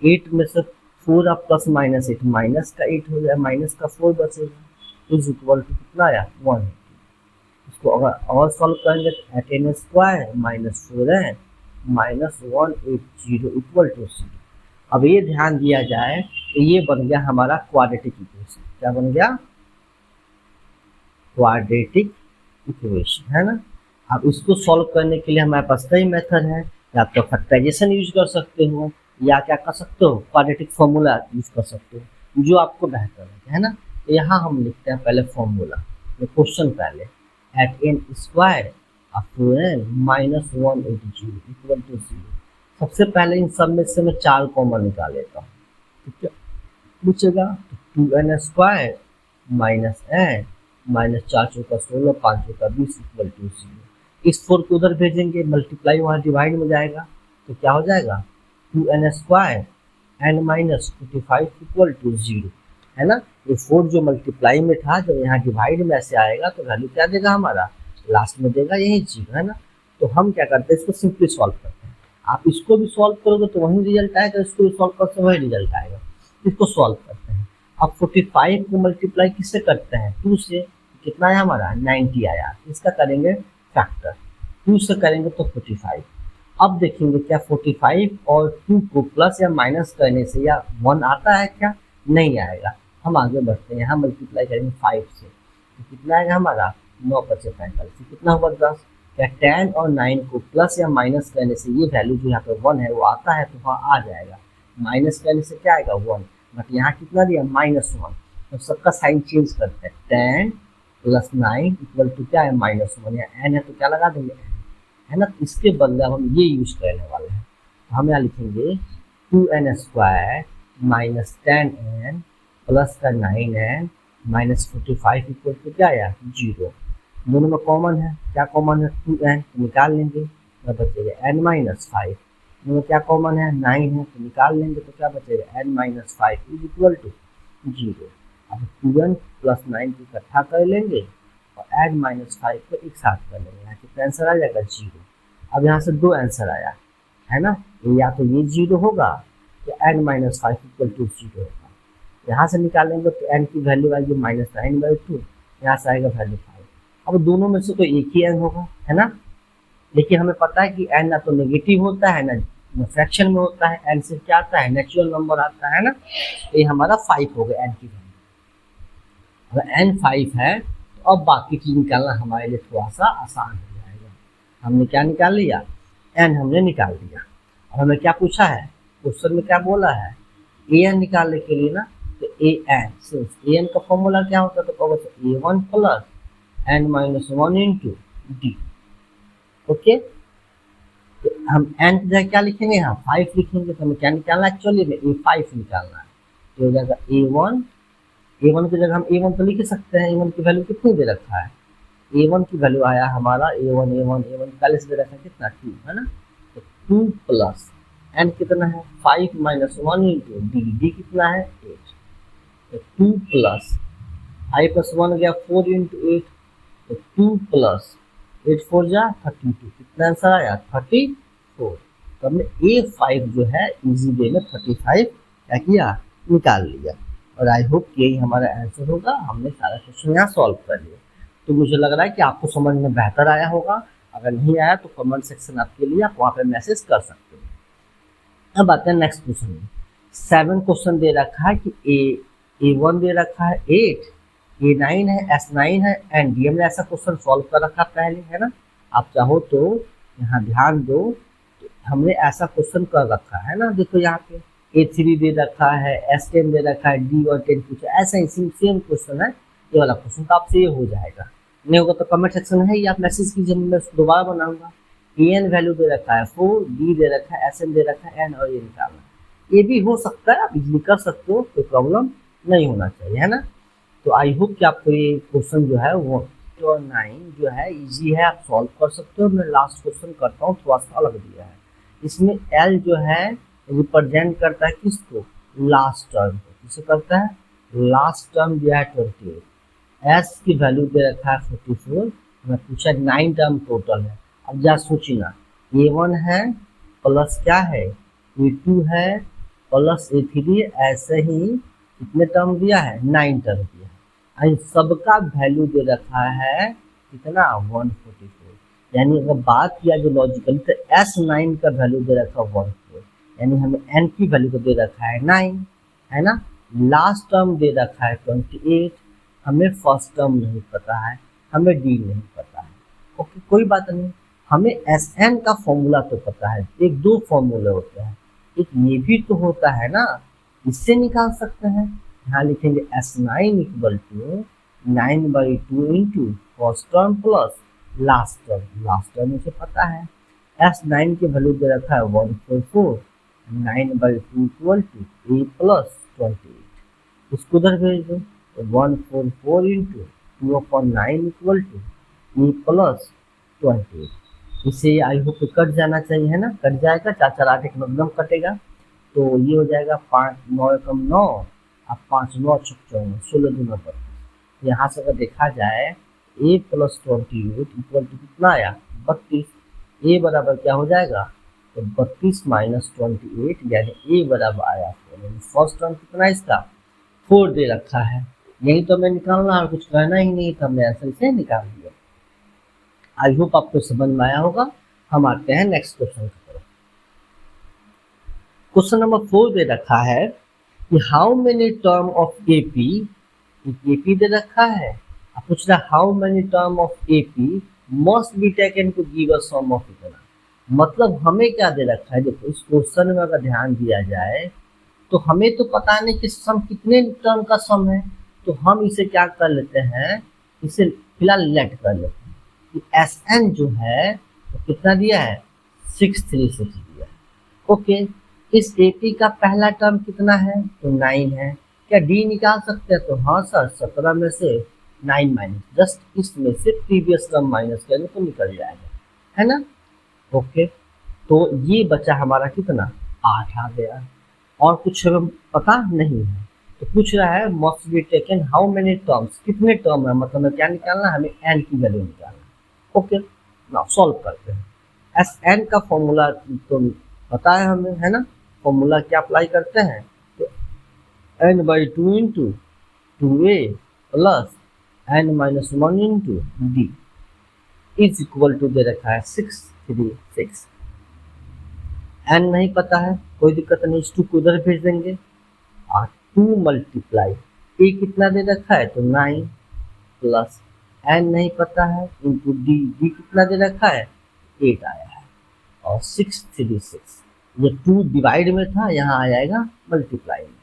8 में से 4 आप प्लस माइनस 8, माइनस का 8 हो जाए, माइनस का 4 बचेगा, इज इक्वल टू कितना आया? 1। इसको अगर और सॉल्व करेंगे तो 8n square minus 4n minus 180 equal to 0। अब ये ध्यान दिया जाए तो ये बन गया हमारा क्वाड्रेटिक इक्वेशन। क्या बन गया? क्वाड्रेटिक इक्वेशन, है ना। अब इसको सॉल्व करने के लिए हमारे पास कई मेथड है, या तो फैक्टराइजेशन यूज कर सकते हो, या क्या कर सकते हो? क्वाड्रेटिक फॉर्मूला यूज कर सकते हो, जो आपको बेहतर लगे, है ना। तो यहाँ हम लिखते हैं पहले फॉर्मूला, क्वेश्चन पहले, eight N square up to N minus 180 equal to 0। सबसे पहले इन सब में से मैं 4 कॉमन निकाल लेता हूँ, ठीक है, पूछेगा तो 2n square minus N minus 4 चौका 16 5 चौका 20 इक्वल टू 0। इस 4 को उधर भेजेंगे, मल्टीप्लाई वहाँ डिवाइड में जाएगा, तो क्या हो जाएगा? 2n square N minus 45 equal to 0, है ना। ये 4 जो मल्टीप्लाई में था, जब यहाँ डिवाइड में ऐसे आएगा तो वैल्यू क्या देगा हमारा? लास्ट में देगा यही 0, है ना। तो हम क्या करते हैं, इसको सिंपली सॉल्व करते हैं। आप इसको भी सॉल्व करोगे तो वही रिजल्ट आएगा, इसको भी सॉल्व करते वही रिजल्ट आएगा। इसको सॉल्व करते हैं। अब 45 को मल्टीप्लाई किससे करते हैं? 2 से, कितना है हमारा? 90 आया। इसका करेंगे फैक्टर, 2 से करेंगे तो 45। अब देखेंगे क्या 45 और 2 को प्लस या माइनस करने से या 1 आता है क्या? नहीं आएगा। हम आगे बढ़ते हैं, यहाँ मल्टीप्लाई करेंगे 5 से, तो कितना आएगा हमारा? 9 बचे 45, कितना हुआ 10। क्या 10 और 9 को प्लस या माइनस करने से ये वैल्यू जो यहाँ पे 1 है वो आता है, तो वहाँ आ जाएगा। माइनस करने से क्या आएगा? 1, बट यहाँ कितना दिया? -1। तो सबका साइन चेंज करते हैं, 10 प्लस 9 इक्वल टू क्या है? -1। या n है तो क्या लगा देंगे? है ना। इसके बदले हम ये यूज करने वाले हैं, तो हम यहाँ लिखेंगे 2n square minus 10n plus का 9n माइनस 45 इक्वल टू क्या आया? 0। दोनों में कॉमन है, क्या कॉमन है? 2n, तो निकाल लेंगे, तो बचेगा n माइनस 5। दोनों क्या कॉमन है? 9 है, तो निकाल लेंगे, तो क्या बचेगा? n minus 5 is equal to 0। अब 2n प्लस 9 को इकट्ठा कर लेंगे और n माइनस 5 को एक साथ कर लेंगे, यहाँ कितना आंसर आ जाएगा? 0। अब यहाँ से 2 आंसर आया, है ना, या तो ये 0 होगा या n माइनस 5 इक्वल टू 0 होगा। यहाँ से निकालेंगे तो n की वैल्यू आएगी -9/2, यहाँ से आएगा वैल्यू 5। अब दोनों में से तो एक ही n होगा, है ना। लेकिन हमें पता है कि n ना तो नेगेटिव होता है ना फ्रैक्शन में होता है, n से क्या आता है? नेचुरल नंबर आता है ना। तो ये हमारा 5 हो गया n की वैल्यू। अगर n 5 है तो अब बाकी चीज निकालना हमारे लिए थोड़ा सा आसान हो जाएगा। हमने क्या निकाल लिया? n हमने निकाल दिया। अब हमें क्या पूछा है? क्वेश्चन में क्या बोला है? an निकालने के लिए ना, तो an सिंस an का फॉर्मूला क्या होता है? तो a1 plus n minus 1 into d. Okay, तो हम n की जगह क्या लिखेंगे? यहाँ 5 लिखेंगे। तो हमें क्या निकालना है? एक्चुअली में a5 निकालना है। तो हो जाएगा a1 की जगह हम a1 तो लिख सकते हैं। a1 की वैल्यू कितनी दे रखा है? a1 की वैल्यू आया हमारा a1 पहले से दे रखा है कितना? 2, है ना। तो 2 प्लस n कितना है? 5 माइनस 1 इंटू डी कितना है? 8। तो 2 प्लस 5 प्लस 1 गया 4 इंटू 8, तो 2 प्लस 8 4 जा 32, कितना आंसर आया? 34। तो हमने A5 जो है इजी वे में 35 क्या किया? निकाल लिया। और आई होप यही हमारा आंसर होगा। हमने सारा क्वेश्चन यहाँ सॉल्व कर लिया। तो मुझे लग रहा है कि आपको समझ में बेहतर आया होगा। अगर नहीं आया तो कमेंट सेक्शन आपके लिए, आप वहाँ पे मैसेज कर सकते हो। अब आते हैं नेक्स्ट क्वेश्चन में। 7 क्वेश्चन दे रखा है कि A1 दे रखा है 8, A9 है, S9 है एंड D। हमने ऐसा क्वेश्चन सॉल्व कर रखा पहले, है ना। आप चाहो तो यहाँ ध्यान दो, तो हमने ऐसा क्वेश्चन कर रखा है ना, देखो यहाँ पे A3 दे रखा है, S10 दे रखा है, D और 10 पूछा, ऐसा ही सेम क्वेश्चन है। ये वाला क्वेश्चन तो आपसे ये हो जाएगा, नहीं होगा तो कमेंट सेक्शन है या आप मैसेज कीजिए, मैं उसको दोबारा बनाऊंगा। AN वैल्यू दे रखा है 4, D दे रखा है, SN दे रखा है, N और ये निकालना है। ये भी हो सकता है, आप इजीली कर सकते हो, कोई प्रॉब्लम नहीं होना चाहिए, है ना। तो आई होप कि आपको ये क्वेश्चन जो है वो 8 और 9 जो है इजी है, आप सॉल्व कर सकते हो। मैं लास्ट क्वेश्चन करता हूँ, थोड़ा सा अलग दिया है। इसमें L जो है रिप्रेजेंट करता है किसको, लास्ट टर्म को। किसे करता है, लास्ट टर्म दिया है 28, S की वैल्यू दे रखा है 44, मैं पूछा 9 टर्म टोटल है। अब जा सोचना, A1 है प्लस क्या है A2 है प्लस A3, ऐसे ही कितने टर्म दिया है, 9 टर्म दिया है। इन सबका वैल्यू दे रखा है कितना, 144। यानी अगर बात किया जो लॉजिकली, तो S9 का वैल्यू दे रखा है 14, यानी हमें N की वैल्यू को दे रखा है 9, है ना। लास्ट टर्म दे रखा है 28, हमें फर्स्ट टर्म नहीं पता है, हमें डी नहीं पता है। ओके, कोई बात नहीं, हमें Sn का फॉर्मूला तो पता है। एक दो फॉर्मूले होते हैं, एक ये भी तो होता है ना, इससे निकाल सकते हैं। यहाँ लिखेंगे S9 equal to 9/2 into first term plus last term मुझे पता है। S9 की वैल्यू दे रखा है 144, 9/2 इक्वल टू A प्लस 28, इसको उधर भेज दो, 144 into 2/9 equal to E plus 28। इसे आई होप कट जाना चाहिए, है ना, कट जाएगा, 4 4 8 एक एकदम कटेगा, तो ये हो जाएगा 5 9 एकम 9, अब 5 9 6 14, 16 दूना 32। यहाँ से अगर देखा जाए A प्लस 28 इक्वल टू कितना आया, 32। A बराबर क्या हो जाएगा, तो 32 माइनस 28, यानी A बराबर आया 4। फर्स्ट टर्म कितना इसका, 4 दे रखा है, यही तो हमें निकालना और कुछ कहना ही नहीं, तो हमने आंसर से निकाल दिया। आई होप आपको समझ में आया होगा। हम आते हैं नेक्स्ट क्वेश्चन की तरफ। क्वेश्चन नंबर 4 दे रखा है कि how many term of AP, AP दे रखा है, अब पूछ रहा है how many term of AP must be taken to give a sum of इतना। मतलब हमें क्या दे रखा है, देखो इस क्वेश्चन में अगर ध्यान दिया जाए तो हमें तो पता नहीं कि सम कितने टर्म का सम है, तो हम इसे क्या कर लेते हैं, इसे फिलहाल लेट कर लेते हैं कि Sn जो है तो कितना दिया है, 636 दिया है। ओके, इस AP का पहला टर्म कितना है, तो 9 है। क्या D निकाल सकते हैं, तो हाँ सर, 17 में से 9 माइनस, जस्ट इसमें से प्रीवियस टर्म माइनस करेंगे तो निकल जाएगा, है ना। ओके, तो ये बचा हमारा कितना, 8 आ गया, और कुछ हमें पता नहीं है। तो पूछ रहा है must be taken how many terms, कितने टर्म है, मतलब हमें क्या निकालना है, हमें n की वैल्यू निकालना। ओके, नाउ सॉल्व करते हैं। Sn का फॉर्मूला तो पता है हमें, है ना, फॉर्मूला क्या अप्लाई करते हैं, तो n/2 into 2a plus n-1 into d is equal to दे रखा है 636। n नहीं पता है, कोई दिक्कत नहीं, इस 2 को उधर भेज देंगे, और 2 मल्टीप्लाई a कितना दे रखा है, तो 9 प्लस n नहीं पता है इंटू d, d कितना दे रखा है, 8 आया है, और 636 ये 2 डिवाइड में था, यहाँ आ जाएगा मल्टीप्लाई में।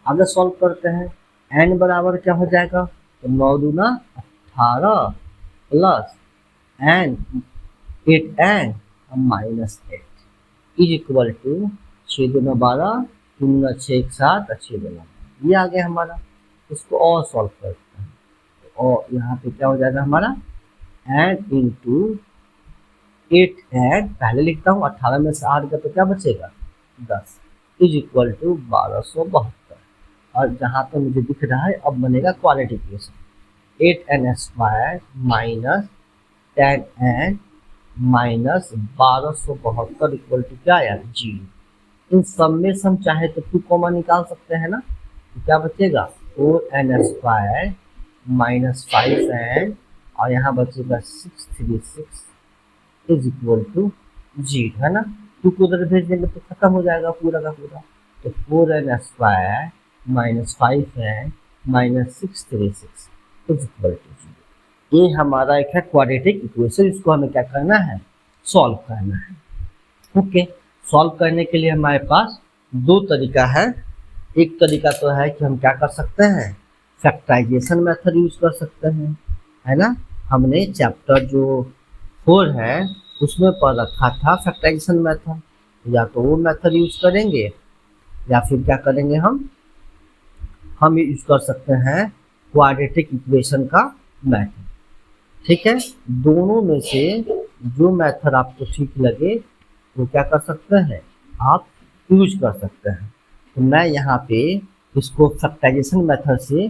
आगे सॉल्व करते हैं, n बराबर क्या हो जाएगा, तो 9 दूना 18 plus n 8n minus 8 is equal to 6 दूना 12, 2 दूना 6 1 7 और 6 दूना, ये आ गया हमारा। इसको और सॉल्व करते हैं, और यहाँ पे क्या हो जाएगा हमारा, n इंटू 8n, पहले लिखता हूँ 18 में से 8 का तो क्या बचेगा, 10 इज इक्वल टू 1272। और जहाँ तो मुझे दिख रहा है अब बनेगा quality equation, 8n² minus 10n minus 1272 equal to क्या आया, 0। इन सब में से हम चाहे तो 2 कॉमा निकाल सकते हैं ना, तो क्या बचेगा 4n² माइनस 5n, और यहाँ बचेगा 636 इज इक्वल टू 0, है ना। 2 को उधर भेज देंगे तो खत्म हो जाएगा पूरा का पूरा, तो 4n² minus 5n minus 636 is equal to 0। ये हमारा एक है क्वाड्रेटिक इक्वेशन, इसको हमें क्या करना है, सॉल्व करना है। ओके, सॉल्व करने के लिए हमारे पास दो तरीका है। एक तरीका तो है कि हम क्या कर सकते हैं, फैक्टराइजेशन मेथड यूज कर सकते हैं, है ना। हमने चैप्टर जो 4 है उसमें पढ़ रखा था फैक्टराइजेशन मेथड, या तो वो मेथड यूज करेंगे या फिर क्या करेंगे, हम यूज कर सकते हैं क्वाड्रेटिक इक्वेशन का मेथड। ठीक है, दोनों में से जो मेथड आपको ठीक लगे वो क्या कर सकते हैं, आप यूज कर सकते हैं। तो मैं यहाँ पे इसको फैक्टराइजेशन मेथड से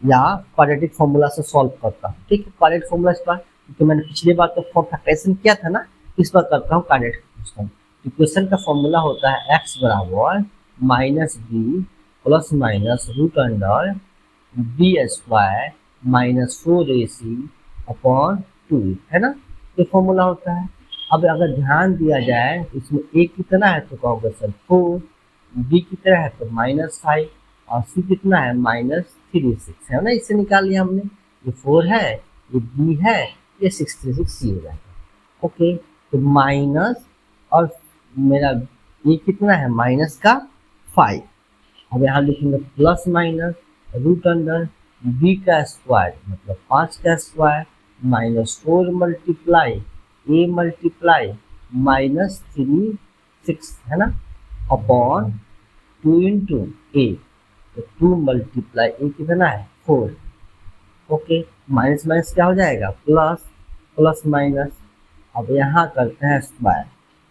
या क्वाड्रेटिक फॉर्मूला से सॉल्व करता हूँ। ठीक है, क्वाड्रेटिक फॉर्मूला इस बार क्योंकि मैंने पिछली बार तो फैक्टराइजेशन किया था ना, इस बार करता हूँ क्वाड्रेटिक इक्वेशन। इक्वेशन का फॉर्मूला होता है एक्स बराबर minus B plus minus root under B square minus 4ac upon 2, है ना, ये फॉर्मूला होता है। अब अगर ध्यान दिया जाए इसमें a कितना है तो कहोगे सर 4, b कितना है तो -5 और c कितना है -36, है ना, इससे निकाल लिया हमने। ये 4 है, ये b है, ये 636 c हो जाएगा। ओके, तो माइनस और मेरा ये कितना है -5। अब यहाँ लिखेंगे plus minus root under B का स्क्वायर मतलब 5 का स्क्वायर -4 मल्टीप्लाई ए मल्टीप्लाई -3 6, है ना, अपॉन 2 इंटू ए, तो 2 मल्टीप्लाई ए कितना है 4। ओके, माइनस माइनस क्या हो जाएगा प्लस, प्लस माइनस। अब यहाँ करते हैं स्क्वायर,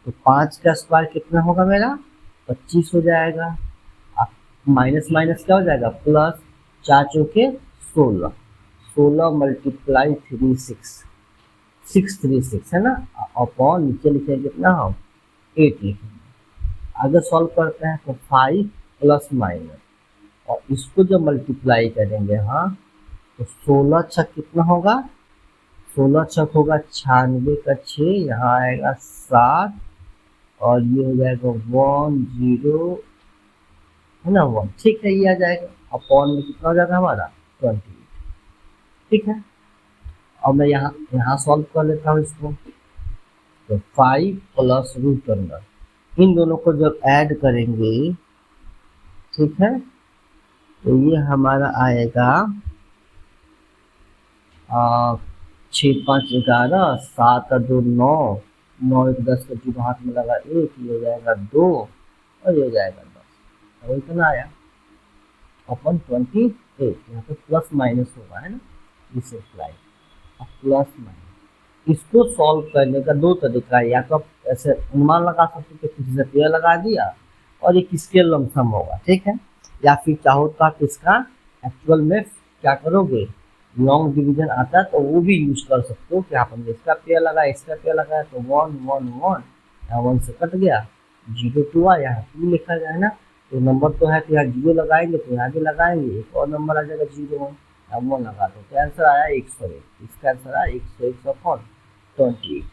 तो 5 का स्क्वायर कितना होगा मेरा 25 हो जाएगा। माइनस माइनस क्या हो जाएगा प्लस, 4 चौके 16, 16 मल्टीप्लाई 636 है ना, अपॉन नीचे लिखेंगे कितना हम 8 लिखेंगे। अगर सॉल्व करते हैं तो 5 प्लस माइनस और इसको जब मल्टीप्लाई करेंगे हाँ तो 16 छक कितना होगा, 16 छक होगा 96 का 6, यहाँ आएगा 7 और ये हो जाएगा 1 0, है ना 1। ठीक है, ये आ जाएगा अपॉन में कितना हो जाएगा हमारा 20। ठीक है, अब मैं यहाँ सॉल्व कर लेता हूँ इसको, तो 5 प्लस रूट अंडर इन दोनों को जब ऐड करेंगे, ठीक है, तो ये हमारा आएगा 6 5 11 7 और 2 9, 9 1 10 का जीरो हाथ में लगा 1, ये हो जाएगा 2 और ये हो जाएगा 10, तो इतना आया अपन 28। यहाँ पे प्लस माइनस होगा, है ना, इसे अप्लाई प्लस माइनस। इसको सॉल्व करने का दो तरीका है, या तो आप ऐसे अनुमान लगा सकते हो कि किसी से पेड़ लगा दिया और ये किसके लमसम होगा, ठीक है, या फिर चाहो तो आप इसका एक्चुअल में क्या करोगे, लॉन्ग डिवीजन आता है तो वो भी यूज कर सकते हो कि आपने इसका पेड़ लगाया इसका पेड़ लगाया तो 1 1 1, यहाँ 1 से कट गया, 0 2 आया, यहाँ 2 लिखा जाए ना, तो नंबर तो है तो यहाँ 0 लगाएंगे तो यहाँ भी लगाएंगे, एक और नंबर आ जाएगा 0 अब 1 लगा दो, तो आंसर आया 101, इसका आंसर आया 101 अपॉन 28।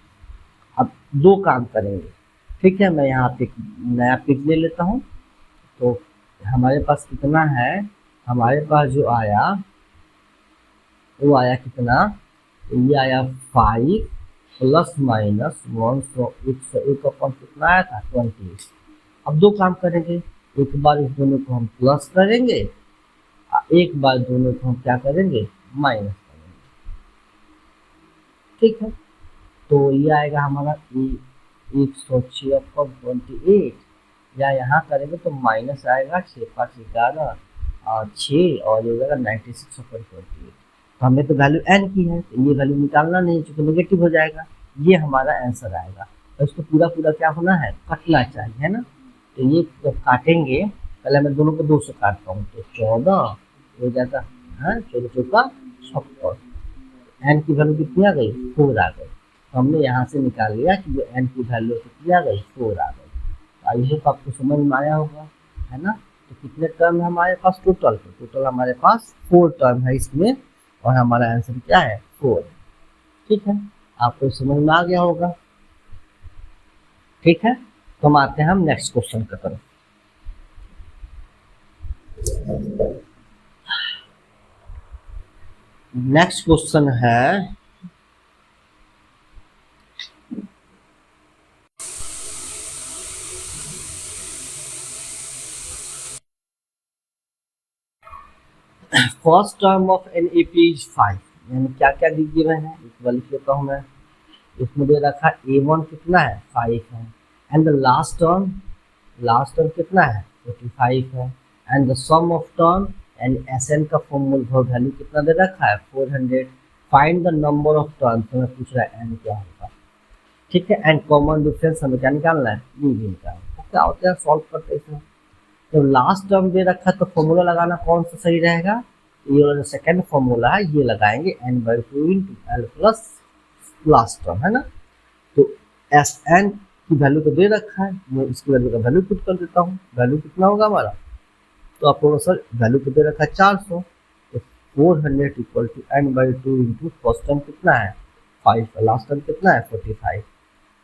अब दो काम करेंगे, ठीक है, मैं यहाँ पे नया पेज ले लेता हूँ। तो हमारे पास कितना है, हमारे पास जो आया वो आया कितना, तो ये आया 5 प्लस माइनस 101 अपॉन कितना आया था 28। अब दो काम करेंगे, एक बार इस दोनों को हम प्लस करेंगे, एक बार दोनों को हम क्या करेंगे माइनस करेंगे। ठीक है, तो ये आएगा हमारा 106 अपॉन 28, या यहाँ करेंगे तो माइनस आएगा 6 5 11 और 6 और ये हो जाएगा 96 अपॉन 28। तो हमने तो वैल्यू एन की है तो ये वैल्यू निकालना नहीं क्योंकि नेगेटिव हो जाएगा, ये हमारा आंसर आएगा। तो इसको पूरा पूरा क्या होना है कटना चाहिए, है ना। तो ये जब काटेंगे, पहले मैं दोनों को 2 से काटता हूँ, तो 14 हो जाता है, 14 चौका 56, एन की वैल्यू कितनी आ गई 4 आ गई। तो हमने यहाँ से निकाल लिया कि जो एन की वैल्यू कितनी आ गई 4 आ गई। आई होप आपको समझ में आया होगा, है ना। तो कितने टर्म है हमारे पास टोटल, तो टोटल हमारे पास 4 टर्म है इसमें और हमारा आंसर क्या है 4। ठीक है, आपको समझ में आ गया होगा। ठीक है, तो हम आते हैं हम नेक्स्ट क्वेश्चन की तरफ। नेक्स्ट क्वेश्चन है first term of an A P is 5, यानी क्या क्या गिवन है इक्वल लिख लेता हूँ मैं। इसमें दे रखा A1 कितना है 5 है, एंड द लास्ट टर्म कितना है 45 है, and the sum of term and Sn का फॉर्मूला वैल्यू कितना दे रखा है 400। Find the number of term, तो मैं पूछ रहा है n क्या होगा, ठीक है। एंड कॉमन डिफरेंस हमें क्या निकालना है b भी निकालना है। तो क्या होता है सॉल्व करते हैं इसमें, तो लास्ट टर्म दे रखा है तो फॉर्मूला लगाना कौन सा सही रहेगा, ये वाला जो सेकेंड फॉर्मूला है ये लगाएंगे n/2 into L plus last term है ना। तो एस एन की वैल्यू तो दे रखा है, मैं इसकी वैल्यू का वैल्यू पुट कर देता हूँ, वैल्यू कितना होगा हमारा, तो आपको सर वैल्यू तो दे रखा है 400, तो 400 equal to n/2 into first term कितना है 5, लास्ट टर्म कितना है 45।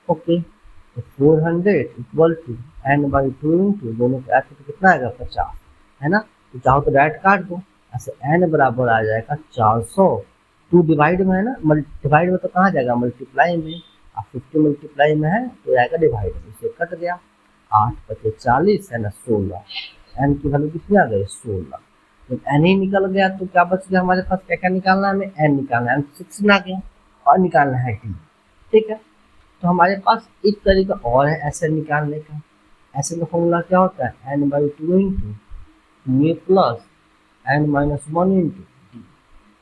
ओके, तो 400 इक्वल टू n/2 इंटू दोनों के ऐड तो कितना आएगा 50 है ना। तो चाहो तो डायरेक्ट काट दो, ऐसे n बराबर आ जाएगा 400, 2 डिवाइड में है ना, डिवाइड में तो कहाँ जाएगा मल्टीप्लाई में, अब 50 मल्टीप्लाई में है तो जाएगा डिवाइड में, इसे कट गया 8 × 40 है ना 16, n की वैल्यू कितनी आ गई 16। जब n ही निकल गया तो क्या बच गया हमारे पास, क्या क्या निकालना है हमें n निकालना है, 16 आ गया और निकालना है t, ठीक है। तो हमारे पास एक तरीका और है ऐसे निकालने का, ऐसे का फॉर्मूला क्या होता है n/2 into a plus n-1 into D.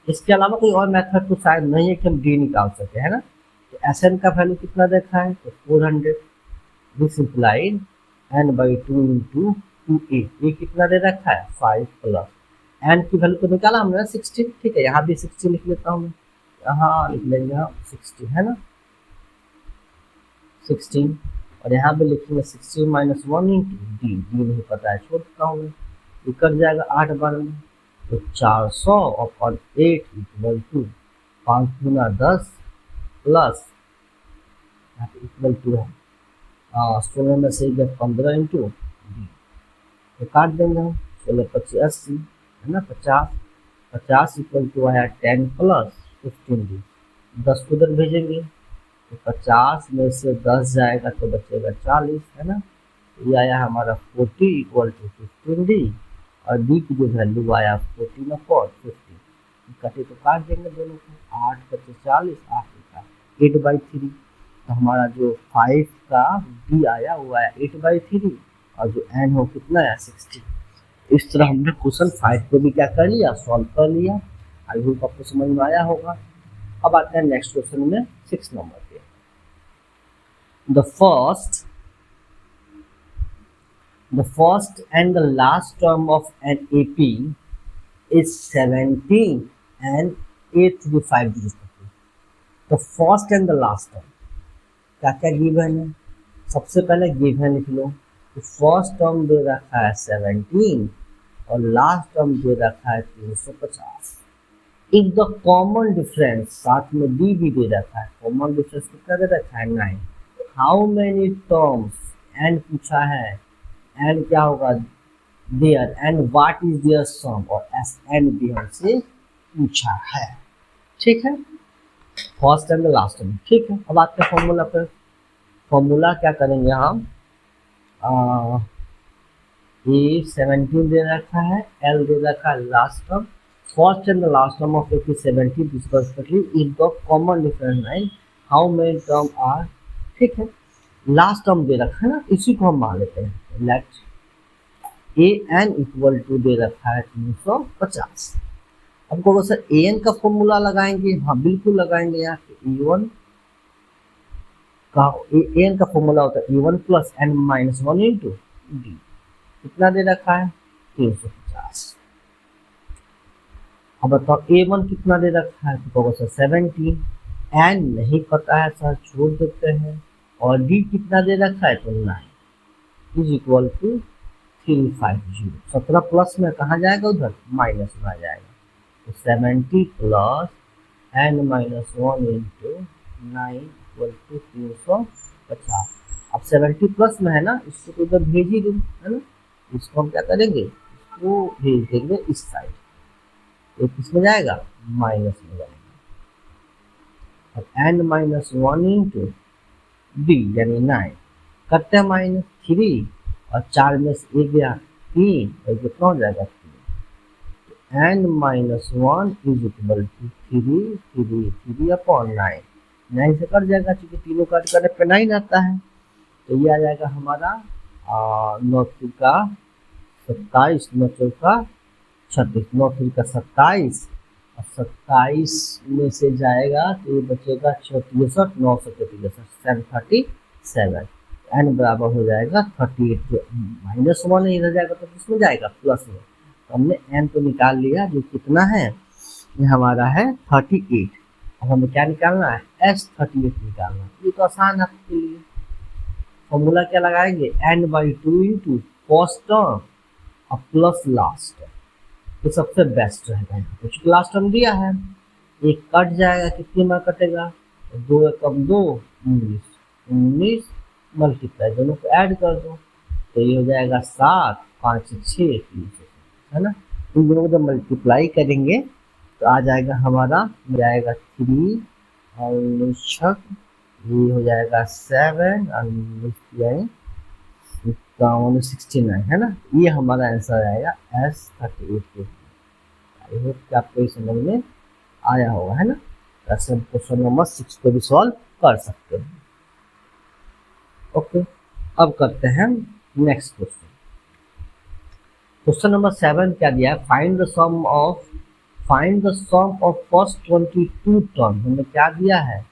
इसके अलावा कोई और मेथड तो शायद नहीं है कि हम डी निकाल सके है ना। तो Sn का वैल्यू कितना देखा है तो 400, this implied n/2 into 2a, ये कितना दे रखा है 5 प्लस n की वैल्यू तो निकाला हमने 16, ठीक है। यहाँ भी 16 लिख लेता हूँ मैं, यहाँ लिख लेंगे हम 16 है ना 16, और यहाँ भी लिखेंगे 16 - 1 इंटू डी, डी नहीं पता है छोड़ देता हूँ मैं, ये कट जाएगा 8 बार में, तो 400 और 8 इक्वल टू 5 गुना 10 प्लस इक्वल टू है 16 में से 15 इंटू डी, तो काट देंगे हम 16 25 80 है ना 50, 50 इक्वल टू आया 10 प्लस 15 डी, 10 को उधर भेजेंगे तो 50 में से 10 जाएगा तो बचेगा 40 है ना। ये आया हमारा 40 इक्वल टू 15 डी, और डी की जो वैल्यू आया 14 और 50, कटे तो काट देंगे दोनों को, 8 × 40 8 का 8/3, तो हमारा जो 5 का डी आया वो आया 8/3, और जो एन हो कितना है 60। इस तरह हमने क्वेश्चन 5 को भी क्या कर लिया सॉल्व कर लिया, आई होप आपको समझ में आया होगा। अब आते हैं नेक्स्ट क्वेश्चन में 6 नंबर पे। The first and the last term of an AP is 17 and 8350। The first and the last term क्या क्या गिवन है, सबसे पहले गिवन लिख लो, तो फर्स्ट टर्म दे रखा है 17 और लास्ट टर्म दे रखा है 350। इफ द कॉमन डिफरेंस, साथ में डी भी दे रखा है, कॉमन डिफरेंस कितना दे रखा है 9। हाउ मेनी टर्म्स, एंड पूछा है, एंड क्या होगा there, and what is their sum, और एस एंड भी हमसे पूछा है, ठीक है। फर्स्ट एंड लास्ट टर्म, ठीक है। अब आते हैं फॉर्मूला पर, फॉर्मूला क्या करेंगे हम, ए 17 दे रखा है, एल दे रखा है last term, first and last term of 17 respectively if the common difference 9, how many term are, ठीक है। लास्ट टर्म दे रखा है ना, इसी को हम मान लेते हैं, let a n equal to दे रखा है 350। अब कहो सर ए एन का फॉर्मूला लगाएंगे, हाँ बिल्कुल लगाएंगे। यहाँ पे E1 का ए एन का फॉर्मूला होता है E1 plus n-1 into D, कितना दे रखा है 350। अब बताओ A1 कितना दे रखा है, तो कहो सर 17, एन नहीं पता है सर छोड़ देते हैं, और डी कितना दे रखा है तो 9 इज इक्वल टू 350। 17 प्लस में कहाँ जाएगा उधर माइनस में आ जाएगा, तो 70 plus n-1 into 9 equal to 350। अब 70 प्लस में है ना, इसको तो उधर भेज ही दूँ है ना, इसको हम क्या करेंगे, इसको भेज देंगे इस साइड, तो किसमें जाएगा माइनस में जाएगा। अब n-1 इंटू डी यानी 9 करते हैं माइनस 3, और 4 में से 1 गया 3, और कितना हो जाएगा 3, N minus one is equal to three three three upon nine. Nine से कट जाएगा क्योंकि तीनों कट करने पे नाइन आता है, तो ये आ जाएगा हमारा 9×27, 9×4 = 36, 9×3 = 27 और 27 में से जाएगा तो ये बचेगा 64, 963, 737। एन बराबर हो जाएगा 38, जो माइनस वन इधर जाएगा तो किसमें जाएगा, प्लस में। तो हमने एन तो निकाल लिया, जो कितना है, ये हमारा है 38। अब हमें क्या निकालना है, S38 निकालना है। ये तो आसान है आपके लिए। फॉर्मूला क्या लगाएंगे, n/2 इंटू फर्स्ट टर्म और प्लस लास्ट टर्म, तो सबसे बेस्ट रहेगा यहाँ पे। चूंकि लास्ट टर्म दिया है, एक कट जाएगा, कितनी बार कटेगा, 2 एकम 2, 19, 19 मल्टीप्लाई दोनों को ऐड कर दो तो ये हो जाएगा 7, 5, 6, 3, है ना। इन दोनों को जब मल्टीप्लाई करेंगे तो आ जाएगा हमारा, जाएगा 3 और 6, ये हो जाएगा 7 और 69, है ना। ये हमारा आंसर आएगा S38 के। आई होप कि आपको ये समझ में आया होगा, है ना। ऐसे क्वेश्चन नंबर 6 को भी सॉल्व कर सकते हैं। ओके, अब करते हैं नेक्स्ट क्वेश्चन। क्वेश्चन नंबर 7 क्या दिया है, find the sum of first 22 term. हमने क्या दिया है,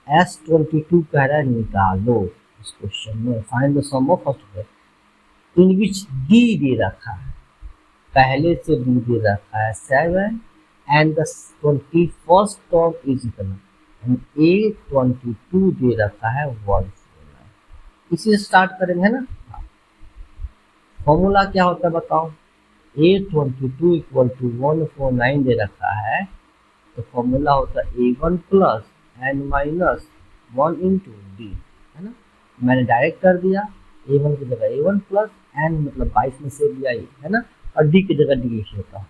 S22 कह रहा है निकालो। इस क्वेश्चन में find the sum of first in which d दे रखा है, पहले से डी दे रखा है 7 and the 21st term is इतना, A22 दे रखा है 149। इसी से स्टार्ट करेंगे ना। फॉर्मूला क्या होता है बताओ, A22 इक्वल टू 149 दे रखा है, तो फॉर्मूला होता है A1 plus n minus 1 into d, है ना। मैंने डायरेक्ट कर दिया, A1 की जगह A1 प्लस n मतलब 22 में से दिया, है ना, और डी की जगह डी लिख लेता हूँ,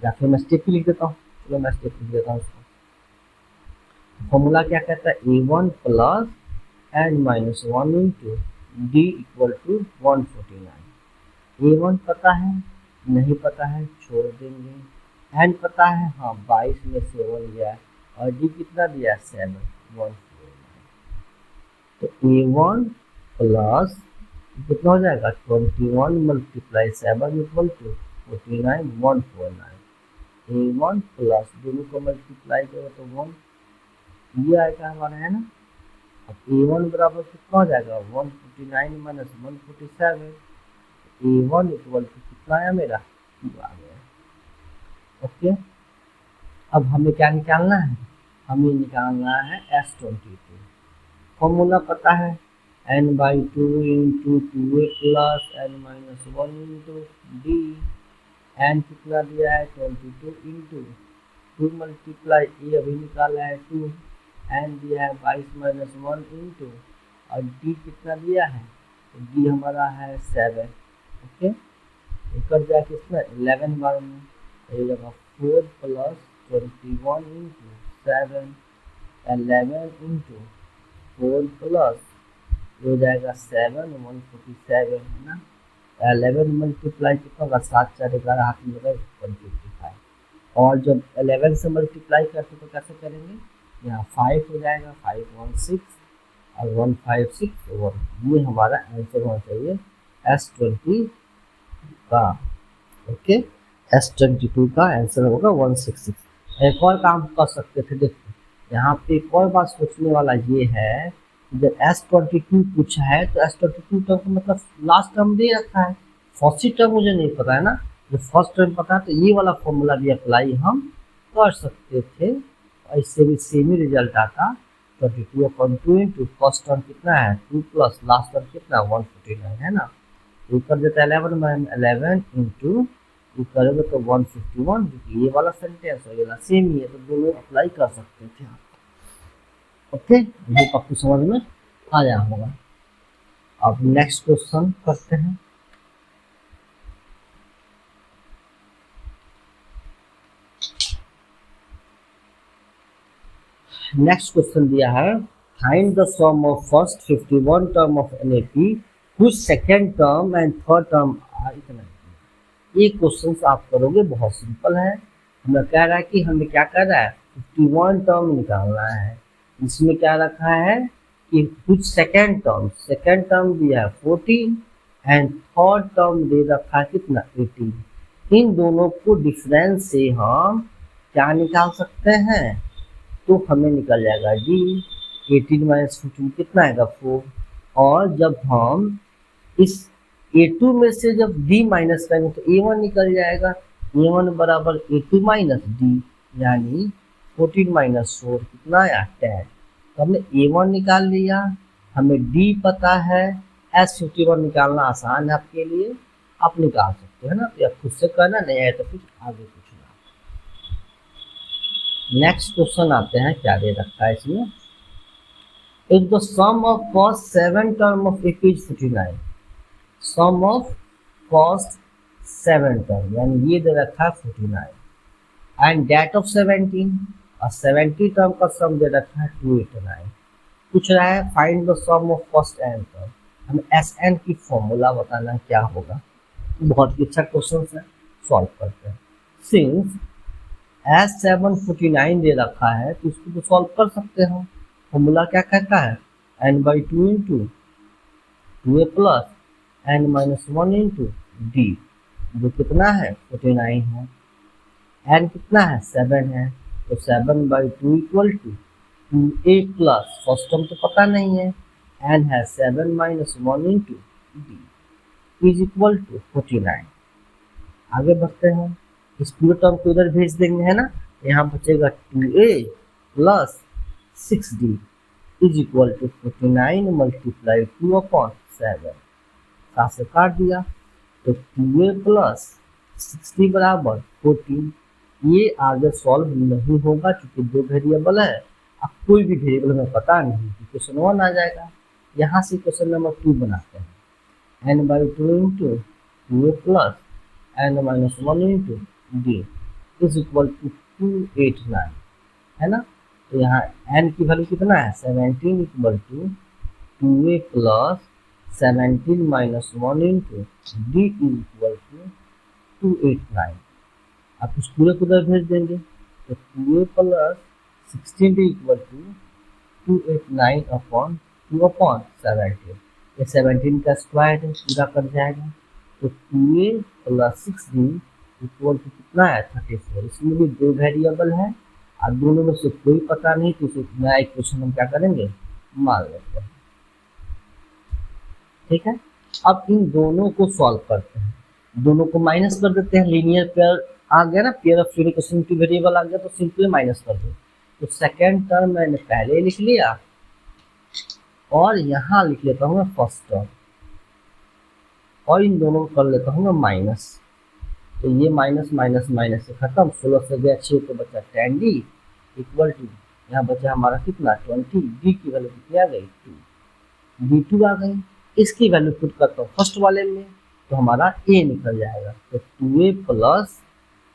या फिर मैं स्टेप लिख देता हूँ। चलो मैं स्टेप लिख देता हूँ उसको। फॉर्मूला क्या कहता है, A1 plus n minus 1 into D equal to 149। A1 पता है, नहीं पता है छोड़ देंगे। n पता है, हाँ 22 में से 1 गया है, और डी कितना दिया है 7, 149। तो A1 प्लस कितना हो जाएगा 21 multiply 7 equal to 49, 149। A1 plus दोनों को मल्टीप्लाई करो तो 1 ये आएगा हमारा, है ना। अब A1 बराबर कितना हो जाएगा 149 माइनस 147। A1 इक्वल टू कितना आया मेरा 2 आ गया। ओके, अब हमें क्या निकालना है, हमें निकालना है S22। फॉर्मूला पता है n/2 into 2a plus n minus 1 into D. N कितना दिया है 22 इंटू 2 मल्टीप्लाई ए अभी निकाला है 2, एन दिया है 22 माइनस 1 इंटू, और डी कितना दिया है, तो डी हमारा है 7। ओके, कर जाए कितना 11 बार में, ये जगह 4 प्लस 21 इंटू 7, 11 इंटू 4 प्लस हो जाएगा 7, 147, है ना। 11 मल्टीप्लाई कितना होगा 7 4 11 हाथ में होगा 155। और जब 11 से मल्टीप्लाई करते तो कैसे करेंगे, यहाँ 5 हो जाएगा, 516 और 156 1। ये हमारा आंसर होना चाहिए S20 का। ओके, S22 का आंसर होगा 166। एक और काम कर सकते थे, देखो यहाँ पे एक और बात सोचने वाला ये है, जब S22 पूछा है तो S22 टर्म का मतलब लास्ट टर्म दे रखा है, फर्स्ट टर्म मुझे नहीं पता है ना। जो फर्स्ट टर्म पता है तो ये वाला फॉर्मूला भी अप्लाई हम कर सकते थे, इससे भी सेम ही रिजल्ट आता। 22/2 इंटू फर्स्ट टर्म कितना है 2 प्लस लास्ट टर्म कितना 149, है ना। तो कर देता है 11 इंटू करोगे तो 151, जो ये वाला सेंटेंस और ये वाला सेम ही है, तो दोनों अप्लाई कर सकते थे आप। ओके, ये आपको समझ में आया होगा। अब नेक्स्ट क्वेश्चन करते हैं। नेक्स्ट क्वेश्चन दिया है, find the sum of first 51 term of NAP whose second term and third term are इतना। ये क्वेश्चन आप करोगे, बहुत सिंपल है। हमें कह रहा है कि हमें क्या कर रहा है, 51 टर्म निकालना है। इसमें क्या रखा है कि कुछ सेकेंड टर्म दिया है 14 एंड थर्ड टर्म दे रखा है कितना 18। इन दोनों को डिफरेंस से हम क्या निकाल सकते हैं, तो हमें निकल जाएगा डी। 18 माइनस 14 कितना आएगा 4। और जब हम इस A2 में से जब D माइनस करेंगे तो A1 निकल जाएगा। A1 बराबर A2 माइनस D, यानी 14 माइनस 4 कितना आया 10। तो हमने A1 निकाल लिया, हमें D पता है, S51 निकालना आसान है आपके लिए, आप निकाल सकते हैं ना। या खुद से करना नहीं है तो फिर आगे पूछना। नेक्स्ट क्वेश्चन आते हैं, क्या दे रखा है इसमें। If the sum of first 7 term of AP is 49, sum of first 7 term, यानी ये दे रखा है 49, एंड डेट ऑफ 17 और 70 टर्म का सम दे रखा है 289। पूछ रहा है find the sum of first n term. हमें Sn की फॉर्मूला बताना क्या होगा। बहुत ही अच्छा क्वेश्चन है, सॉल्व करते हैं। सिंस S749 दे रखा है तो इसको तो सॉल्व कर सकते हो। फॉर्मूला क्या कहता है, n/2 into 2a plus n-1 into d, जो कितना है 49 है, n कितना है 7 है, तो 7/2 equal to 2a plus, first term तो पता नहीं है, n है 7-1 into d is equal to 49। आगे बढ़ते हैं, इस पूरे टर्म को इधर भेज देंगे, है ना। यहाँ बचेगा 2a plus 6d is equal to 49 multiply 2/7, 7 से काट दिया तो 2a प्लस 60 बराबर 14। ये आगे सॉल्व नहीं होगा क्योंकि दो वेरिएबल है। अब कोई भी वेरिएबल हमें पता नहीं, क्वेश्चन 1 आ जाएगा। यहाँ से क्वेश्चन नंबर 2 बनाते हैं, n/2 into 2a plus n-1 into d is equal to 289, है ना। तो यहाँ n की वैल्यू कितना है 17 equal to 2a plus 17-1 into d is equal to 289। आप इस पूरे को उधर भेज देंगे तो 2a plus 16d equal to 289 upon 2/17। ये 17 का स्क्वायर है, पूरा कर जाएगा। तो 2a plus 6d equal to कितना है 34। इसमें भी दो वेरिएबल है और दोनों में से कोई पता नहीं, तो इसे नया इक्वेशन हम क्या करेंगे, मान लेते हैं। ठीक है, अब इन दोनों को सॉल्व करते हैं, दोनों को माइनस कर देते हैं। लीनियर पेयर आ गया ना, pair of unique two variable आ गया तो सिंपली माइनस कर दो। तो सेकेंड टर्म मैंने पहले लिख लिया और यहाँ लिख लेता हूँ मैं फर्स्ट टर्म, और इन दोनों को कर लेता हूँ मैं माइनस। तो ये माइनस माइनस माइनस से खत्म, 16 से गया 6 तो बचा 10d इक्वल टू, यहाँ बचा हमारा कितना 20, d की वैल्यू कितनी आ गई 2, d2 आ गई। इसकी वैल्यू पुट करता हूँ फर्स्ट वाले में तो हमारा a निकल जाएगा। तो 2a plus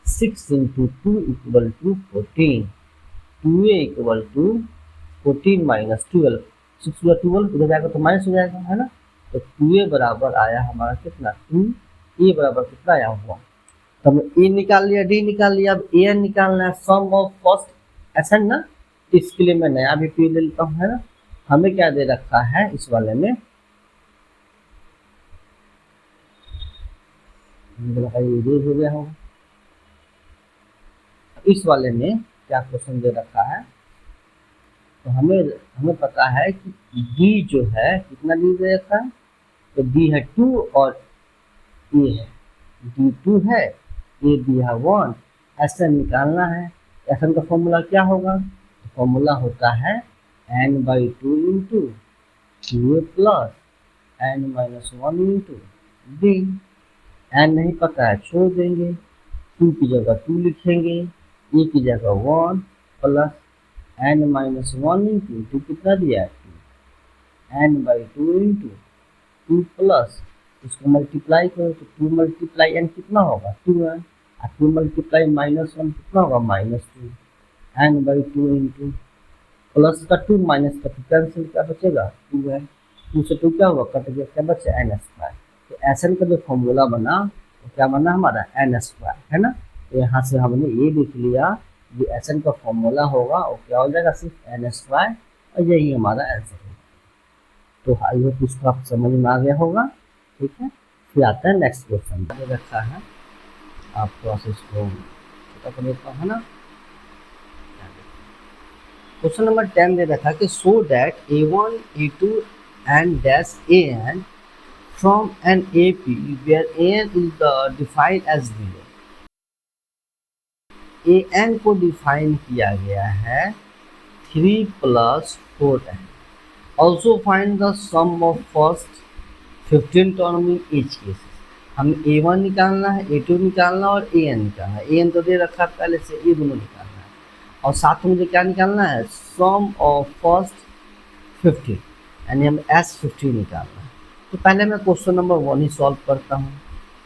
6 into 2 equal to 14, 2a equal to 14 minus 12, 6 या 12 उधर जाएगा तो माइनस हो जाएगा, है ना। तो 2a बराबर आया हमारा कितना 2, a बराबर कितना आया 1। तो हमने a निकाल लिया, d निकाल लिया, अब an निकालना है, सम ऑफ फर्स्ट एसन ना। इसके लिए मैं नया भी पी ले लेता हूँ, है ना। हमें क्या दे रखा है इस वाले में, हो गया होगा। इस वाले में क्या क्वेश्चन दे रखा है, तो हमें पता है कि d जो है कितना डी दे रखा है, तो d है 2 और a है d2 है, a दिया है 1। Sn निकालना है, Sn का फॉर्मूला क्या होगा, तो फॉर्मूला होता है n/2 into 2a plus n-1 into d। n नहीं पता है छोड़ देंगे, 2 की जगह 2 लिखेंगे, a की जगह 1 प्लस n-1 इंटू 2 कितना दिया है 2, n/2 इंटू 2 प्लस इसको मल्टीप्लाई करो तो 2 मल्टीप्लाई n कितना होगा 2n, और 2 मल्टीप्लाई -1 कितना होगा -2, n/2 इंटू प्लस का 2 माइनस का 2 कैंसिल, क्या बचेगा 2n, 2 से 2 क्या होगा कट गया, क्या बचा n²। तो Sn का जो फॉर्मूला बना तो क्या बना हमारा एन स्क्वायर, है ना। तो यहाँ से हमने ये लिख लिया, ये एस एन का फॉर्मूला होगा और क्या हो जाएगा, सिर्फ एन स्क्वायर, और यही हमारा आंसर है। तो आई होप इसको आप समझ में आ गया होगा, ठीक है। फिर आता है नेक्स्ट क्वेश्चन, रखा है आप थोड़ा सा इसको छोटा कर देता है ना। क्वेश्चन नंबर 10 दे रखा है कि so that A1 A2 and dash AN from an AP where AN is defined as 0, AN को डिफाइन किया गया है 3 + 4n, also find the sum of first 15 term in each case। हम A1 निकालना है, A2 निकालना और AN निकालना है। AN तो दे रखा है पहले से, ये दोनों निकालना है और साथ में मुझे क्या निकालना है, सम ऑफ फर्स्ट 15, यानी हम S15 निकालना है। तो पहले मैं क्वेश्चन नंबर 1 ही सॉल्व करता हूँ,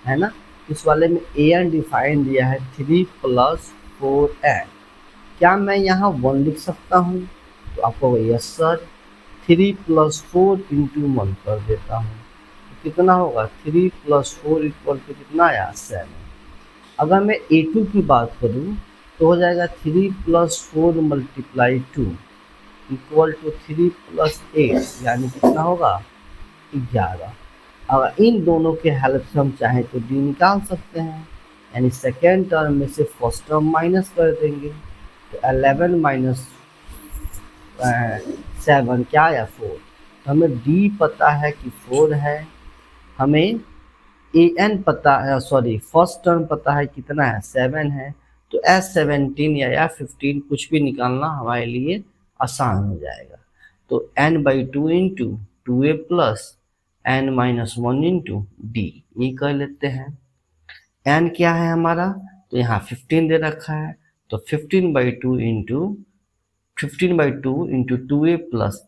है ना। इस वाले में AN डिफाइन दिया है 3 + 4n, क्या मैं यहाँ 1 लिख सकता हूँ, तो आपको यस सर, 3 + 4 × 1 कर देता हूँ, तो कितना होगा 3 + 4 = कितना आया 7। अगर मैं A2 की बात करूँ तो हो जाएगा 3 + 4 × 2 = 3 + 8, यानी कितना होगा 11। अगर इन दोनों के हेल्प से हम चाहें तो डी निकाल सकते हैं, यानी सेकेंड टर्म में से फर्स्ट टर्म माइनस कर देंगे, तो 11 - 7 क्या आया 4। तो हमें डी पता है कि 4 है, हमें AN पता है, सॉरी फर्स्ट टर्म पता है कितना है 7 है, तो S17 या 15 कुछ भी निकालना हमारे लिए आसान हो जाएगा। तो n/2 × 2a + n - 1 × d, ये कर लेते हैं। n क्या है हमारा, तो यहाँ 15 दे रखा है, तो 15/2 × 2a +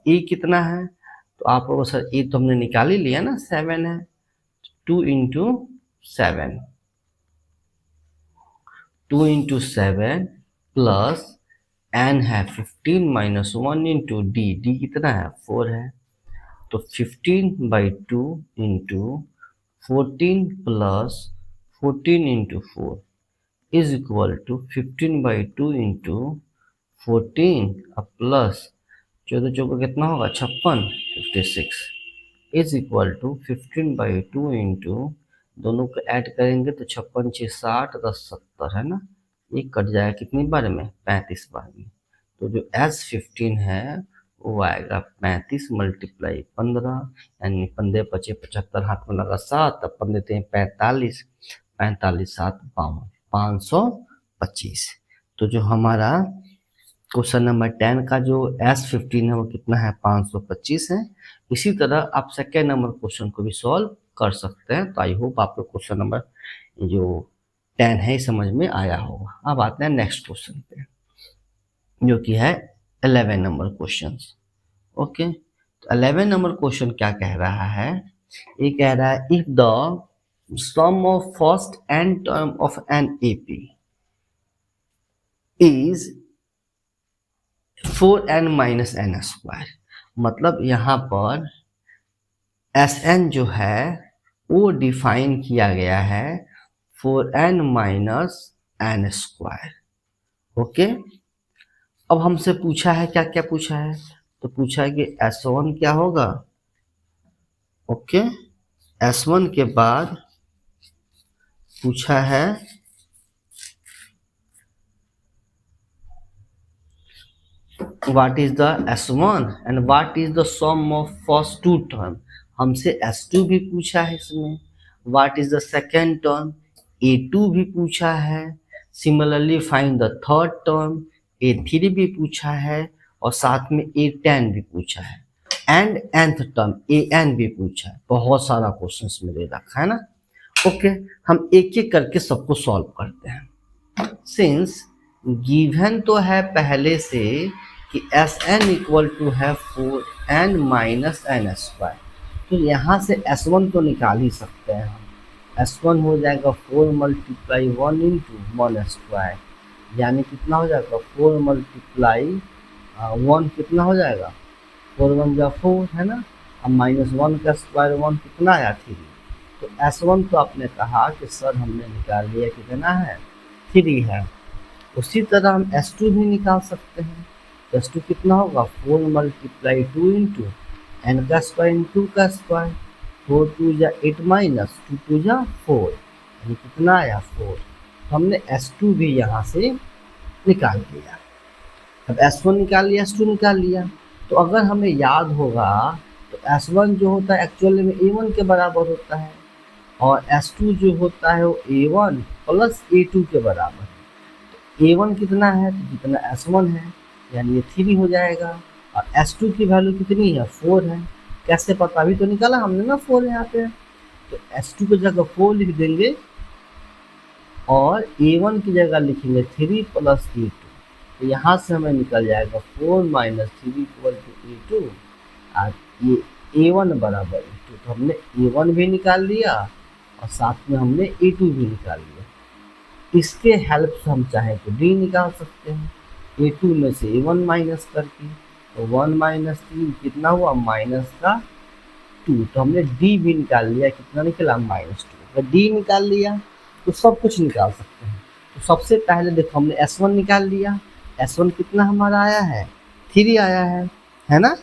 a कितना है, तो आप लोगों सर ए तो हमने निकाल ही लिया ना, 7 है, 2 × 7, 2 × 7 प्लस n है 15 - 1 × d कितना है 4 है, तो 15/2 × 14 + 14 × 4 इज इक्वल टू 15/2 × 14 प्लस 14 चौका कितना होगा 56, 56 इज इक्वल टू 15/2 × दोनों को ऐड करेंगे तो 56 × 6 = 60, 10 70 है ना, ये कट जाएगा कितनी बार में 35 बार में। तो जो S15 है वो आएगा 35 × 15, यानी 15 × 5 = 75, हाथ में लगा 7, तब 15 × 3 = 45, 45 × 7 = 52, 525। तो जो हमारा क्वेश्चन नंबर 10 का जो S15 है वो कितना है 525 है। इसी तरह आप सेकेंड नंबर क्वेश्चन को भी सॉल्व कर सकते हैं। तो आई होप आपको क्वेश्चन नंबर जो 10 है समझ में आया होगा। अब आते हैं नेक्स्ट क्वेश्चन पे, जो कि है 11 नंबर क्वेश्चन। ओके, तो 11 नंबर क्वेश्चन क्या कह रहा है, ये कह रहा है if the sum of first n term of n AP is 4n - n², मतलब यहाँ पर Sn जो है वो डिफाइन किया गया है 4n - n²। ओके, अब हमसे पूछा है क्या क्या पूछा है, तो पूछा है कि S1 क्या होगा। ओके, S1 के बाद पूछा है what is the S1 and what is the sum of first two term। हमसे S2 भी पूछा है इसमें, what is the second term, A2 भी पूछा है, similarly find the third term, A3 भी पूछा है और साथ में A10 भी पूछा है एंड nth टर्म AN भी पूछा है। बहुत सारा क्वेश्चंस में दे रखा है ना। ओके, हम एक एक करके सबको सॉल्व करते हैं। सिंस गिवन तो है पहले से कि Sn = है 4n - n², तो यहाँ से S1 तो निकाल ही सकते हैं हम। S1 हो जाएगा 4 × 1 × 1², यानी कितना हो जाएगा 4 × 1 कितना हो जाएगा 4 × 1 = 4 है ना। अब -1 का स्क्वायर 1 कितना आया 3, तो S1 तो आपने कहा कि सर हमने निकाल लिया कितना है 3 है। उसी तरह हम S2 भी निकाल सकते हैं। तो S2 कितना होगा 4 मल्टीप्लाई 2 इंटू एन का स्क्वायर इंटू का स्क्वायर 4 टू जा 8 माइनस 2 टू जा 4 यानी कितना आया 4। तो हमने S2 भी यहाँ से निकाल लिया। अब S1 निकाल लिया S2 निकाल लिया। तो अगर हमें याद होगा तो S1 जो होता है एक्चुअली में A1 के बराबर होता है और S2 जो होता है वो A1 प्लस A2 के बराबर है। A1 कितना है तो जितना S1 है यानी ये 3 हो जाएगा और S2 की वैल्यू कितनी है 4 है। कैसे पता अभी तो निकाला हमने ना 4 यहाँ पे। तो S2 की जगह 4 लिख देंगे और A1 की जगह लिखेंगे 3 प्लस A2। तो यहाँ से हमें निकल जाएगा 4 माइनस 3 इक्वल टू A2 और ये A1 बराबर A2। तो हमने A1 भी निकाल लिया और साथ में हमने A2 भी निकाल लिया। इसके हेल्प से हम चाहे तो D निकाल सकते हैं A2 में से A1 माइनस करके। तो 1 माइनस 3 कितना हुआ माइनस का 2। तो हमने D भी निकाल लिया कितना निकला -2। अगर D निकाल लिया तो सब कुछ निकाल सकते हैं। तो सबसे पहले देखो हमने S1 निकाल लिया। S1 कितना हमारा आया है 3 आया है ना।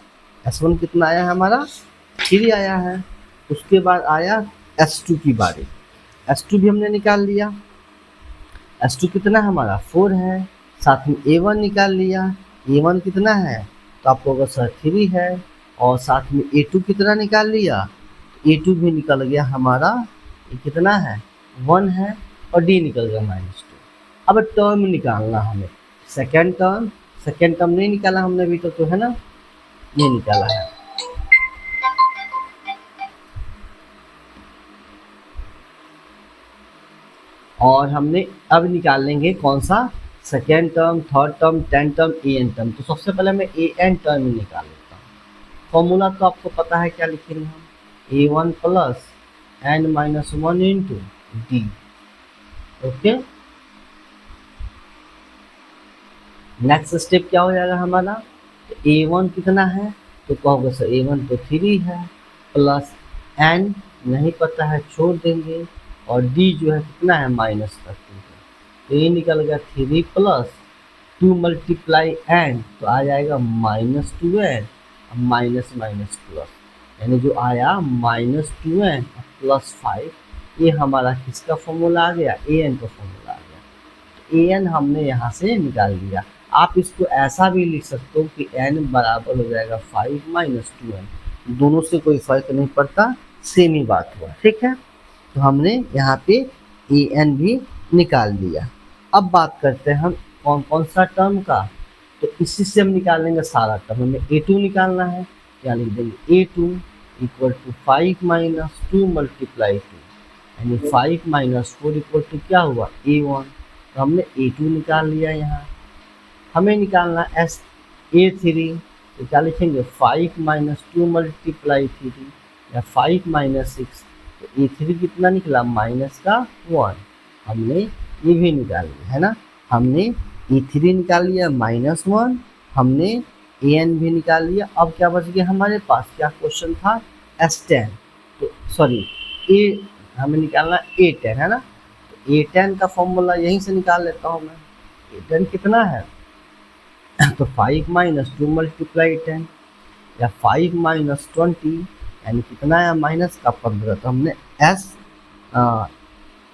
S1 कितना आया है हमारा 3 आया है। उसके बाद आया S2 की बारी। S2 भी हमने निकाल लिया। S2 कितना हमारा 4 है। साथ में A1 निकाल लिया। A1 कितना है तो आपको अगर सर 3 है और साथ में A2 कितना निकाल लिया। A2 भी निकल गया हमारा ये कितना है 1 है और D निकल गया -2। अब टर्म निकालना हमें सेकेंड टर्म नहीं निकाला हमने अभी तो है ना ये निकाला है। और हमने अब निकाल लेंगे कौन सा second term third term 10 term n term. तो सबसे पहले मैं एन टर्म ही निकाल लेता हूँ। फॉर्मूला तो आपको पता है क्या लिखेंगे हम A1 plus N minus 1 into d. Okay next step क्या हो जाएगा हमारा तो A1 कितना है तो कहोगे सर A1 तो 3 है प्लस एन नहीं पता है छोड़ देंगे और डी जो है कितना है -32 है। तो ये निकल गया 3 प्लस 2 मल्टीप्लाई एन तो आ जाएगा -2n माइनस माइनस प्लस यानी जो आया -2n प्लस 5। ये हमारा किसका फॉर्मूला आ गया an का फॉर्मूला आ गया। तो an हमने यहाँ से निकाल दिया। आप इसको ऐसा भी लिख सकते हो कि n बराबर हो जाएगा 5 माइनस 2n। दोनों से कोई फर्क नहीं पड़ता सेम ही बात हुआ ठीक है। तो हमने यहाँ पे an भी निकाल दिया। अब बात करते हैं हम कौन कौन सा टर्म का। तो इसी से हम निकाल लेंगे सारा टर्म। हमें A2 निकालना है क्या लिख देंगे A2 equal to 5 minus 2 multiply 2 यानी 5 माइनस 4 इक्वल टू क्या हुआ A1। तो हमने A2 निकाल लिया। यहाँ हमें निकालना A3। तो क्या लिखेंगे 5 माइनस 2 मल्टीप्लाई 3 या 5 माइनस 6। तो A3 कितना निकला माइनस का 1। हमने ये भी निकाल लिया है ना। हमने E3 निकाल लिया -1। हमने an भी निकाल लिया। अब क्या बच गया हमारे पास क्या क्वेश्चन था S10 तो सॉरी हमें निकालना A10 है ना। तो A10 का फॉर्मूला यहीं से निकाल लेता हूँ मैं। A10 कितना है तो 5 माइनस 2 मल्टीप्लाई 10 या 5 माइनस 20 यानी कितना है माइनस का 15। तो हमने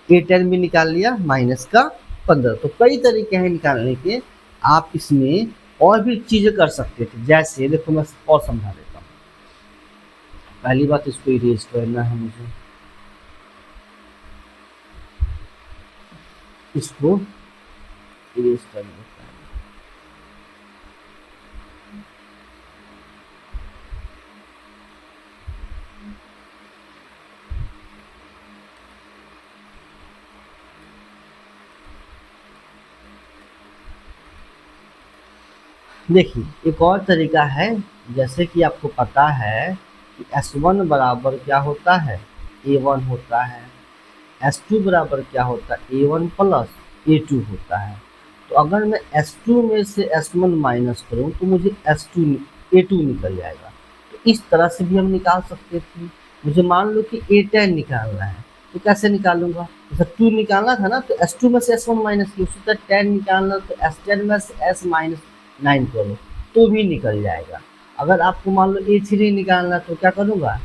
A10 भी निकाल लिया माइनस का 15। तो कई तरीके हैं निकालने के। आप इसमें और भी चीज़ें कर सकते थे जैसे देखो मैं और समझा देता हूँ। पहली बात इसको इरेज करना है मुझे इसको इरेज कर देता है। देखिए एक और तरीका है जैसे कि आपको पता है कि S1 बराबर क्या होता है A1 होता है। S2 बराबर क्या होता है A1 प्लस A2 होता है। तो अगर मैं S2 में से S1 माइनस करूँ तो मुझे A2 निकल जाएगा। तो इस तरह से भी हम निकाल सकते थे मुझे मान लो कि A10 निकालना है, तो कैसे निकालूंगा? जैसे 2 निकालना था ना, तो S2 में से S1 माइनस की, उसी तरह 10 निकालना तो S10 में से S माइनस 9 करो तो भी निकल जाएगा। अगर आपको मान लो A3 निकालना तो क्या करूँगा,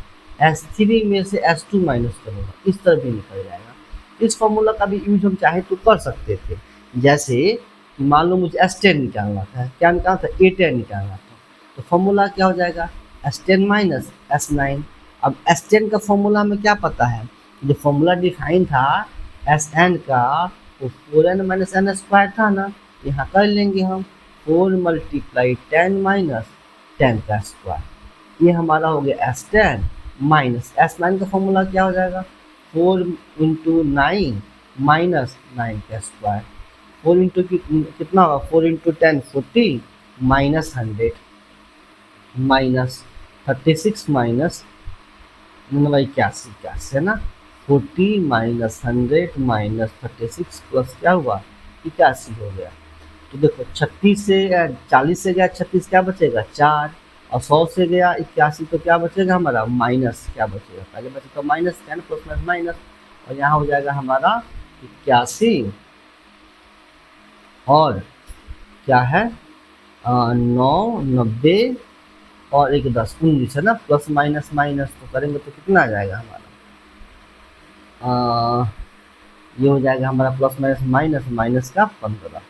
S3 में से S2 माइनस करूँगा, इस तरह भी निकल जाएगा। इस फॉर्मूला का भी यूज हम चाहे तो कर सकते थे। जैसे कि मान लो मुझे S10 निकालना था, क्या निकालना था, A10 निकालना था, तो फॉर्मूला क्या हो जाएगा, S10 माइनस S9। अब S10 का फॉर्मूला में क्या पता है, जो फॉर्मूला डिफाइन था Sn का, वो 4n माइनस एन स्क्वायर था ना, यहाँ कर लेंगे हम 4 मल्टीप्लाई 10 माइनस 10 का स्क्वायर, ये हमारा हो गया S10 माइनस S9 का फॉर्मूला क्या हो जाएगा, 4 इंटू 9 माइनस 9 का स्क्वायर, 4 इंटू कितना होगा, 4 इंटू 10 40 माइनस 100 माइनस 36 माइनस 81 है ना, 40 माइनस 100 माइनस 36 प्लस क्या हुआ, 81 हो गया। तो देखो 36 से 40 से गया 36, क्या बचेगा 4, और 100 से गया 81 तो क्या बचेगा हमारा, माइनस क्या बचेगा, पहले बचेगा माइनस, क्या ना, प्लस माइनस माइनस, और यहाँ हो जाएगा हमारा 81 और क्या है 9 90 और एक 10 19 है ना, प्लस माइनस माइनस तो करेंगे तो कितना आ जाएगा हमारा, ये हो जाएगा हमारा प्लस माइनस माइनस माइनस का 15।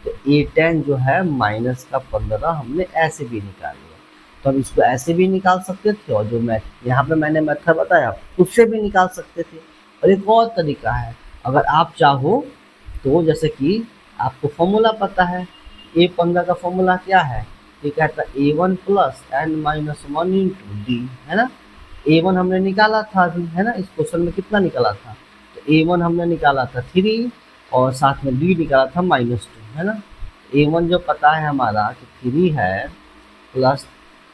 तो A10 जो है माइनस का 15 हमने ऐसे भी निकाल लिया। तो हम इसको ऐसे भी निकाल सकते थे, और जो मैं यहाँ पे मैंने मेथड बताया उससे भी निकाल सकते थे। और एक और तरीका है, अगर आप चाहो तो, जैसे कि आपको फॉर्मूला पता है, A15 का फॉर्मूला क्या है, ये कहता है A1 plus N minus 1 into d, है ना। A1 हमने निकाला था अभी, है ना, इस क्वेश्चन में कितना निकाला था, तो A1 हमने निकाला था 3 और साथ में डी निकाला था -2, है ना। A1 जो पता है हमारा कि 3 है, प्लस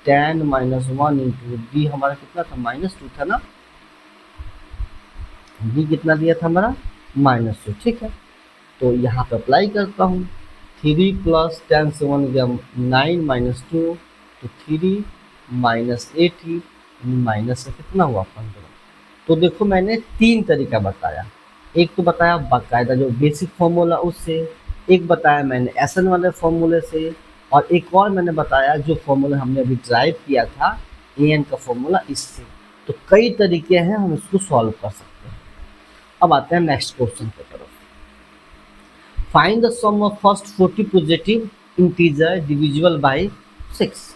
10 माइनस 1 इंटू डी हमारा कितना था, -2 था ना, डी कितना दिया था हमारा, -2, ठीक है। तो यहाँ पे अप्लाई करता हूँ, 3 प्लस 10 से 1 गया 9 माइनस 2, तो 3 माइनस 80 माइनस से कितना हुआ 15। तो देखो मैंने 3 तरीका बताया, एक तो बताया बाकायदा जो बेसिक फॉर्मूला उससे, एक बताया मैंने एसन वाले फॉर्मूले से, और एक और मैंने बताया जो फॉर्मूला हमने अभी ड्राइव किया था एन का फॉर्मूला, इससे। तो कई तरीके हैं हम इसको सॉल्व कर सकते हैं। अब आते हैं नेक्स्ट क्वेश्चन की तरफ। Find the sum of first 40 positive integer divisible by 6।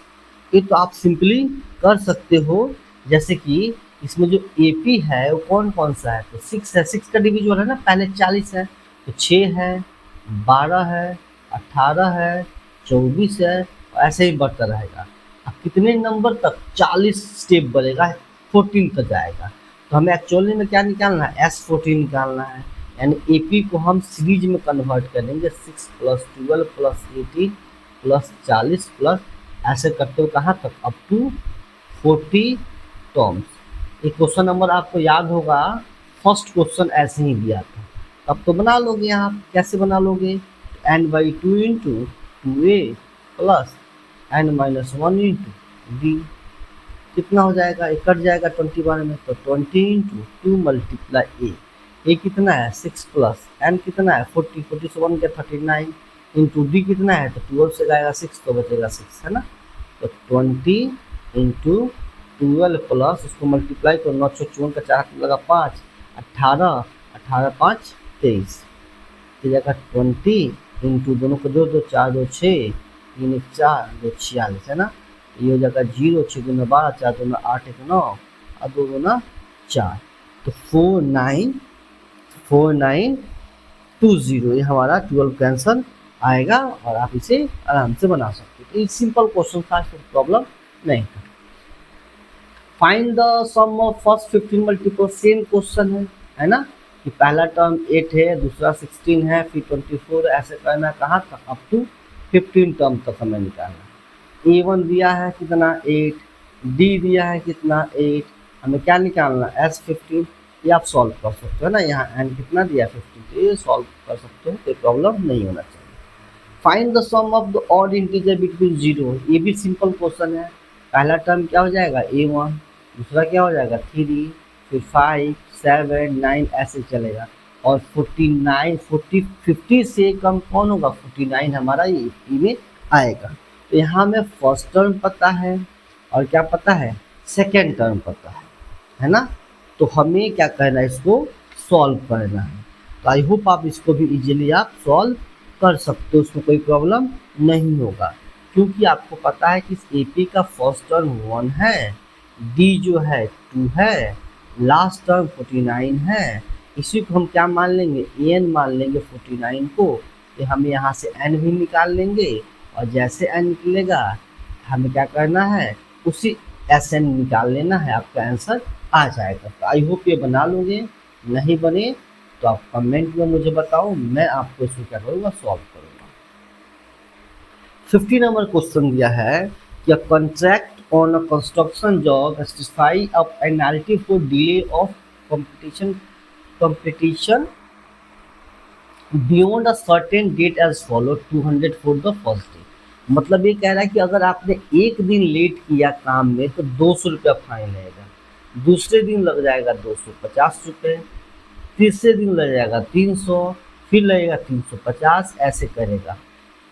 ये तो आप सिंपली कर सकते हो, जैसे कि इसमें जो AP है वो कौन कौन सा है, तो 6 है, 6 का डिविजिबल है ना, पहले 40 है, तो 6 है, 12 है, 18 है, 24 है, और ऐसे ही बढ़ता रहेगा। अब कितने नंबर तक, 40 स्टेप बढ़ेगा, 14 तक जाएगा। तो हमें एक्चुअली में क्या निकालना है, S14 निकालना है, यानी AP को हम सीरीज में कन्वर्ट करेंगे, 6 प्लस 12 प्लस 18 प्लस 40 प्लस, ऐसे करते हुए कहाँ तक, अप टू 40 टर्म्स। ये क्वेश्चन नंबर आपको याद होगा, फर्स्ट क्वेश्चन ऐसे ही दिया था, अब तो बना लोगे आप, कैसे बना लोगे, n/2 into 2a plus n minus 1 into D, कितना हो जाएगा, ये कट जाएगा 20 बार में, तो 20 इंटू 2 मल्टीप्लाई ए कितना है 6 प्लस एन कितना है 40, 40 से 1 के 39 इंटू डी कितना है, तो 12 से जाएगा 6 तो बचेगा 6, है ना। तो 20 इंटू 12 प्लस उसको मल्टीप्लाई करो, 954 का 4 लगा 5, 18, 18 5 23, तो जाएगा 20 इंटू दोनों को दो 4 2 6 3 1 4 2 46, है ना। ये हो जाएगा 0 6 दूना 12 4 दूना 8 1 9 और 2 दूना 4, तो 4920, ये हमारा 12 का आंसर आएगा, और आप इसे आराम से बना सकते हो। तो ये सिंपल क्वेश्चन था, इसमें प्रॉब्लम नहीं था। Find the sum of first 15 multiple, same question है ना, कि पहला टर्म 8 है, दूसरा 16 है, फिर 24, ऐसे करना, कहाँ तक, अप टू 15 टर्म तक हमें निकालना। A1 दिया है कितना 8, D दिया है कितना 8, हमें क्या निकालना S15, ये आप सॉल्व कर सकते हो ना, यहाँ एन कितना दिया 15, तो ये सॉल्व कर सकते हो, कोई प्रॉब्लम नहीं होना चाहिए। Find the sum of the odd integer between 0, ये भी सिंपल क्वेश्चन है। पहला टर्म क्या हो जाएगा A1, दूसरा क्या हो जाएगा 3, फिर 5, 7, 9 ऐसे चलेगा। और 49 40 50 से कम कौन होगा, 49 हमारा ये 80 में आएगा। तो यहाँ हमें फर्स्ट टर्म पता है और क्या पता है, सेकेंड टर्म पता है ना। तो हमें क्या करना है, इसको सॉल्व करना है। तो आई होप आप इसको भी इजीली आप सॉल्व कर सकते हो, उसमें कोई प्रॉब्लम नहीं होगा, क्योंकि आपको पता है कि इस एपी का फर्स्ट टर्म 1 है, डी जो है 2 है, लास्ट टर्म 49 है। इसी को हम क्या मान लेंगे, एन मान लेंगे 49 को। तो हम यहाँ से एन भी निकाल लेंगे, और जैसे एन निकलेगा हमें क्या करना है, उसी एस एन निकाल लेना है, आपका आंसर आ जाएगा। तो आई होप ये बना लोगे, नहीं बने तो आप कमेंट में मुझे बताओ, मैं आपको इसको क्या करूँगा, सॉल्व करूँगा। 50 नंबर क्वेश्चन दिया है कि a contract on a construction job justify a penalty for delay of competition beyond a certain date as follow 200 for the first day। मतलब ये कह रहा है कि अगर आपने एक दिन लेट किया काम में तो 200 रुपया फाइन लगेगा, दूसरे दिन लग जाएगा 250 रुपये, तीसरे दिन लग जाएगा 300, फिर लगेगा 350, ऐसे करेगा।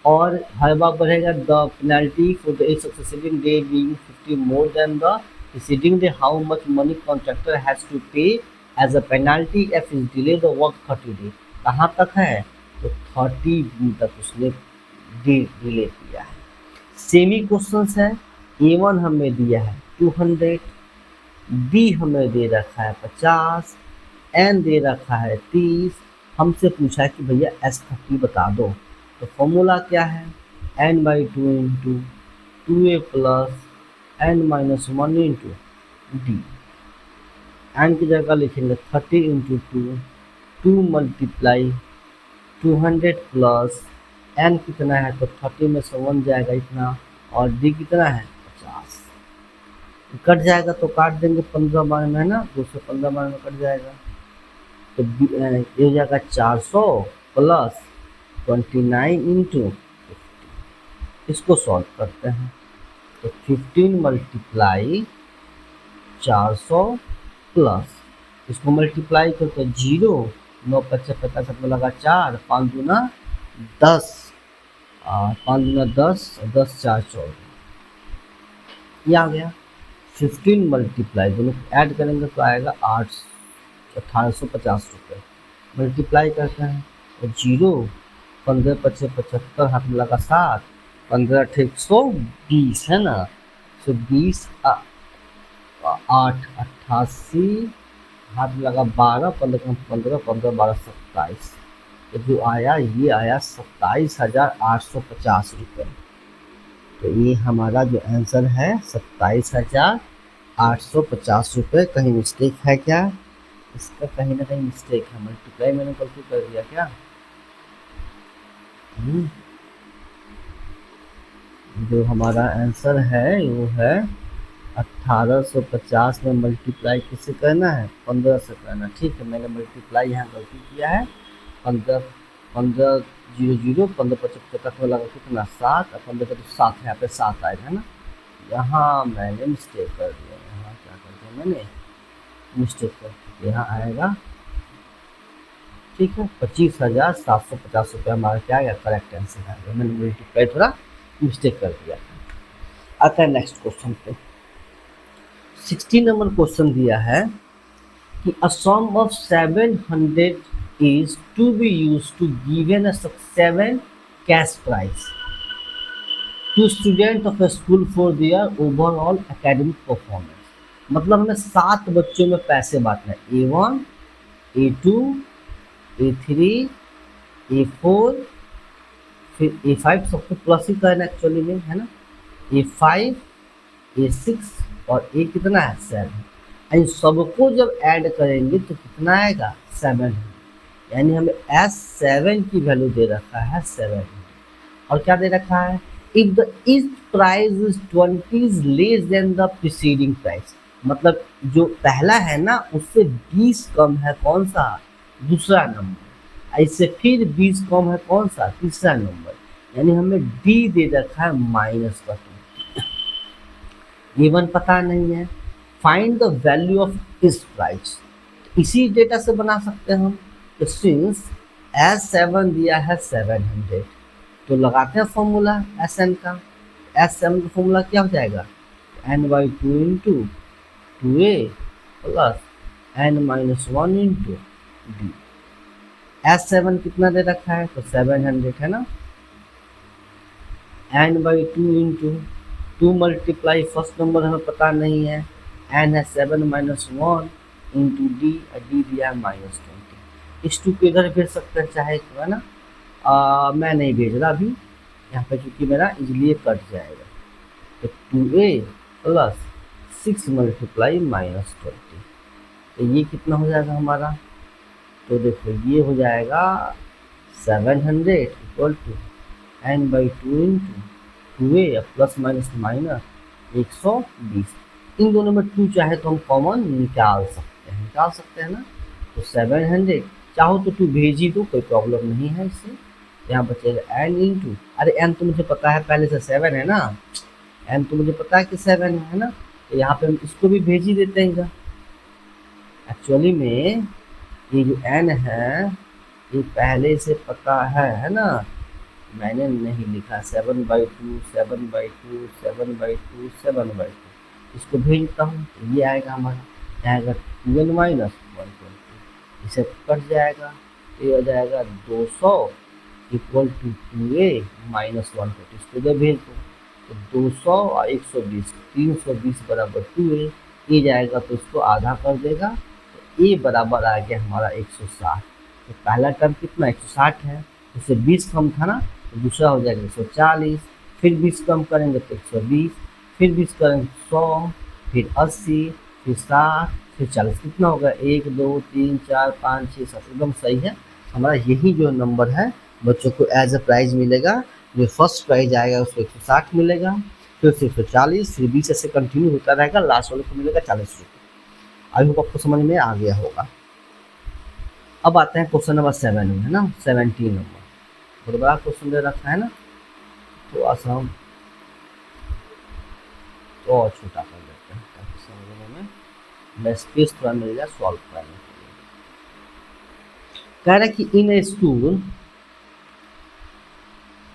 और हर बार बढ़ेगा the penalty for the succeeding day being 50 more than the preceding day, how much money contractor has to pay as a penalty if is delay the work 30 day. कहाँ तक है, तो 30 दिन तक उसने डिले किया है। सेमी क्वेश्चन है, A1 हमें दिया है 200, बी हमें दे रखा है 50, एन दे रखा है 30, हमसे पूछा है कि भैया S30 बता दो। तो फॉर्मूला क्या है, n/2 into 2a plus n-1 into D. N की जगह लिखेंगे 30 इंटू 2, 2 मल्टीप्लाई 200 प्लस एन कितना है, तो 30 में से 1 जाएगा इतना, और डी कितना है 50। कट जाएगा तो काट देंगे 15 बार में, है ना, 215 बार में कट जाएगा। तो ये हो जाएगा 400 प्लस 29 इंटू, इसको सॉल्व करते हैं। तो 15 मल्टीप्लाई 400 प्लस, इसको मल्टीप्लाई करते 0, 9 पच्चे 50 में लगा 4, 5 दूना 10, 5 दूना 10, 10 4 14, ये आ गया। 15 मल्टीप्लाई दोनों ऐड करेंगे तो आएगा 1850 रुपये, मल्टीप्लाई करते हैं तो 0, 15 पच्चे 75, हाथ में लगा 7, 15 ठीक 120 है ना, 120 8 88, हाथ में लगा 12, 15 15 15 12 27, तो जो आया ये आया 27,850 रुपये। तो ये हमारा जो आंसर है 27,850 रुपये। कहीं मिस्टेक है क्या, इसका कहीं ना कहीं मिस्टेक है, मल्टीप्लाई मैंने गलती कर दिया क्या। जो हमारा आंसर है वो है 1850 में मल्टीप्लाई किससे करना है, 15 से करना। ठीक है, मैंने मल्टीप्लाई यहाँ गलती किया है, 15 15 0 0 15 55 में लगा कितना 7, और 15 का तो 7 है, यहाँ पे 7 आएगा है ना, यहाँ मैंने मिस्टेक कर दिया, यहाँ क्या कर दिया मैंने मिस्टेक कर दिया, यहाँ आएगा ठीक है 25,750 रुपये हमारा क्या आएगा, करेक्ट आंसर आएगा। मैंने मल्टीप्लाई थोड़ा मिस्टेक कर दिया। आता है नेक्स्ट क्वेश्चन पे। 16 नंबर क्वेश्चन दिया है कि अ sum of 700 is to be used to given a 7 cash prize to student of a school for their overall academic performance। मतलब हमें 7 बच्चों में पैसे बांटना है, A1 A2 A3 A4 फिर A5, सबको प्लस ही करना एक्चुअली में है ना, A5 A6 और A कितना है 7। इन सबको जब ऐड करेंगे तो कितना आएगा 7, यानी हमें S7 की वैल्यू दे रखा है 7, और क्या दे रखा है, इफ द इस price is 20 less than the preceding price. मतलब जो पहला है ना उससे 20 कम है कौन सा, दूसरा नंबर, ऐसे फिर 20 कम है कौन सा, तीसरा नंबर, यानी हमें D दे रखा है -2। A1 पता नहीं है, फाइंड द वैल्यू ऑफ इस प्राइस। इसी डेटा से बना सकते हैं हम। तो सिंस S7 दिया है 700, तो लगाते हैं फॉर्मूला Sn का। Sn का फॉर्मूला क्या हो जाएगा, n/2 into 2a plus n-1 into d। S7 कितना दे रखा है, तो 700 है ना। n/2 into 2 multiply first number हमें पता नहीं है, n है 7-1 इंटू डी, डी दिया है -20। इस 2 को इधर भेज सकते हैं चाहे तो, है ना। मैं नहीं भेज रहा अभी यहाँ पे, क्योंकि मेरा इजली कट जाएगा। तो 2a प्लस 6 मल्टीप्लाई -20, तो ये कितना हो जाएगा हमारा, तो देखो ये हो जाएगा 700 equal to n/2 into 2a plus minus minus 120। इन दोनों में 2 चाहे तो हम कॉमन निकाल सकते हैं ना। तो 700 चाहो तो 2 भेज ही दो, कोई प्रॉब्लम नहीं है इससे। यहाँ बचेगा n इंटू, अरे n तो मुझे पता है पहले से 7 है ना, n तो मुझे पता है कि 7 है ना, तो यहाँ पे हम इसको भी भेज ही देते हैं इधर। एक्चुअली में ये जो n है ये पहले से पता है ना, मैंने नहीं लिखा 7/2 7/2 7/2 7/2, इसको भेजता हूँ तो ये आएगा हमारा, आएगा 12 माइनस 120, इसे कट जाएगा, तो ये हो जाएगा 200 इक्वल टू 2a माइनस 120, इसको इधर भेज दो, तो 200 और 120 320 बराबर 2a, ये जाएगा तो इसको आधा कर देगा, तो a बराबर आ गया हमारा 160। तो पहला टर्म कितना 160 है, इससे 20 कम था ना, तो दूसरा हो जाएगा 140, फिर 20 कम करेंगे तो 120, फिर 20 करेंगे 100, फिर 80, फिर 60, फिर 40, कितना होगा 1 2 3 4 5 6 7, एकदम सही है हमारा। यही जो नंबर है बच्चों को एज अ प्राइज मिलेगा, जो फर्स्ट प्राइज आएगा उसको 160 मिलेगा, फिर 140, फिर 20 ऐसे कंटिन्यू होता रहेगा, लास्ट वाले को मिलेगा 40 रुपये। आई होप आपको समझ में आ गया होगा। अब आते हैं क्वेश्चन नंबर 7 में, है ना, 17 नंबर, बहुत बड़ा क्वेश्चन दे रखा है ना, तो आसान तो और छोटा कर देते हैं ताकि समझने में स्पेस थोड़ा मिल जाए सॉल्व करने के लिए। कह रहे कि in a school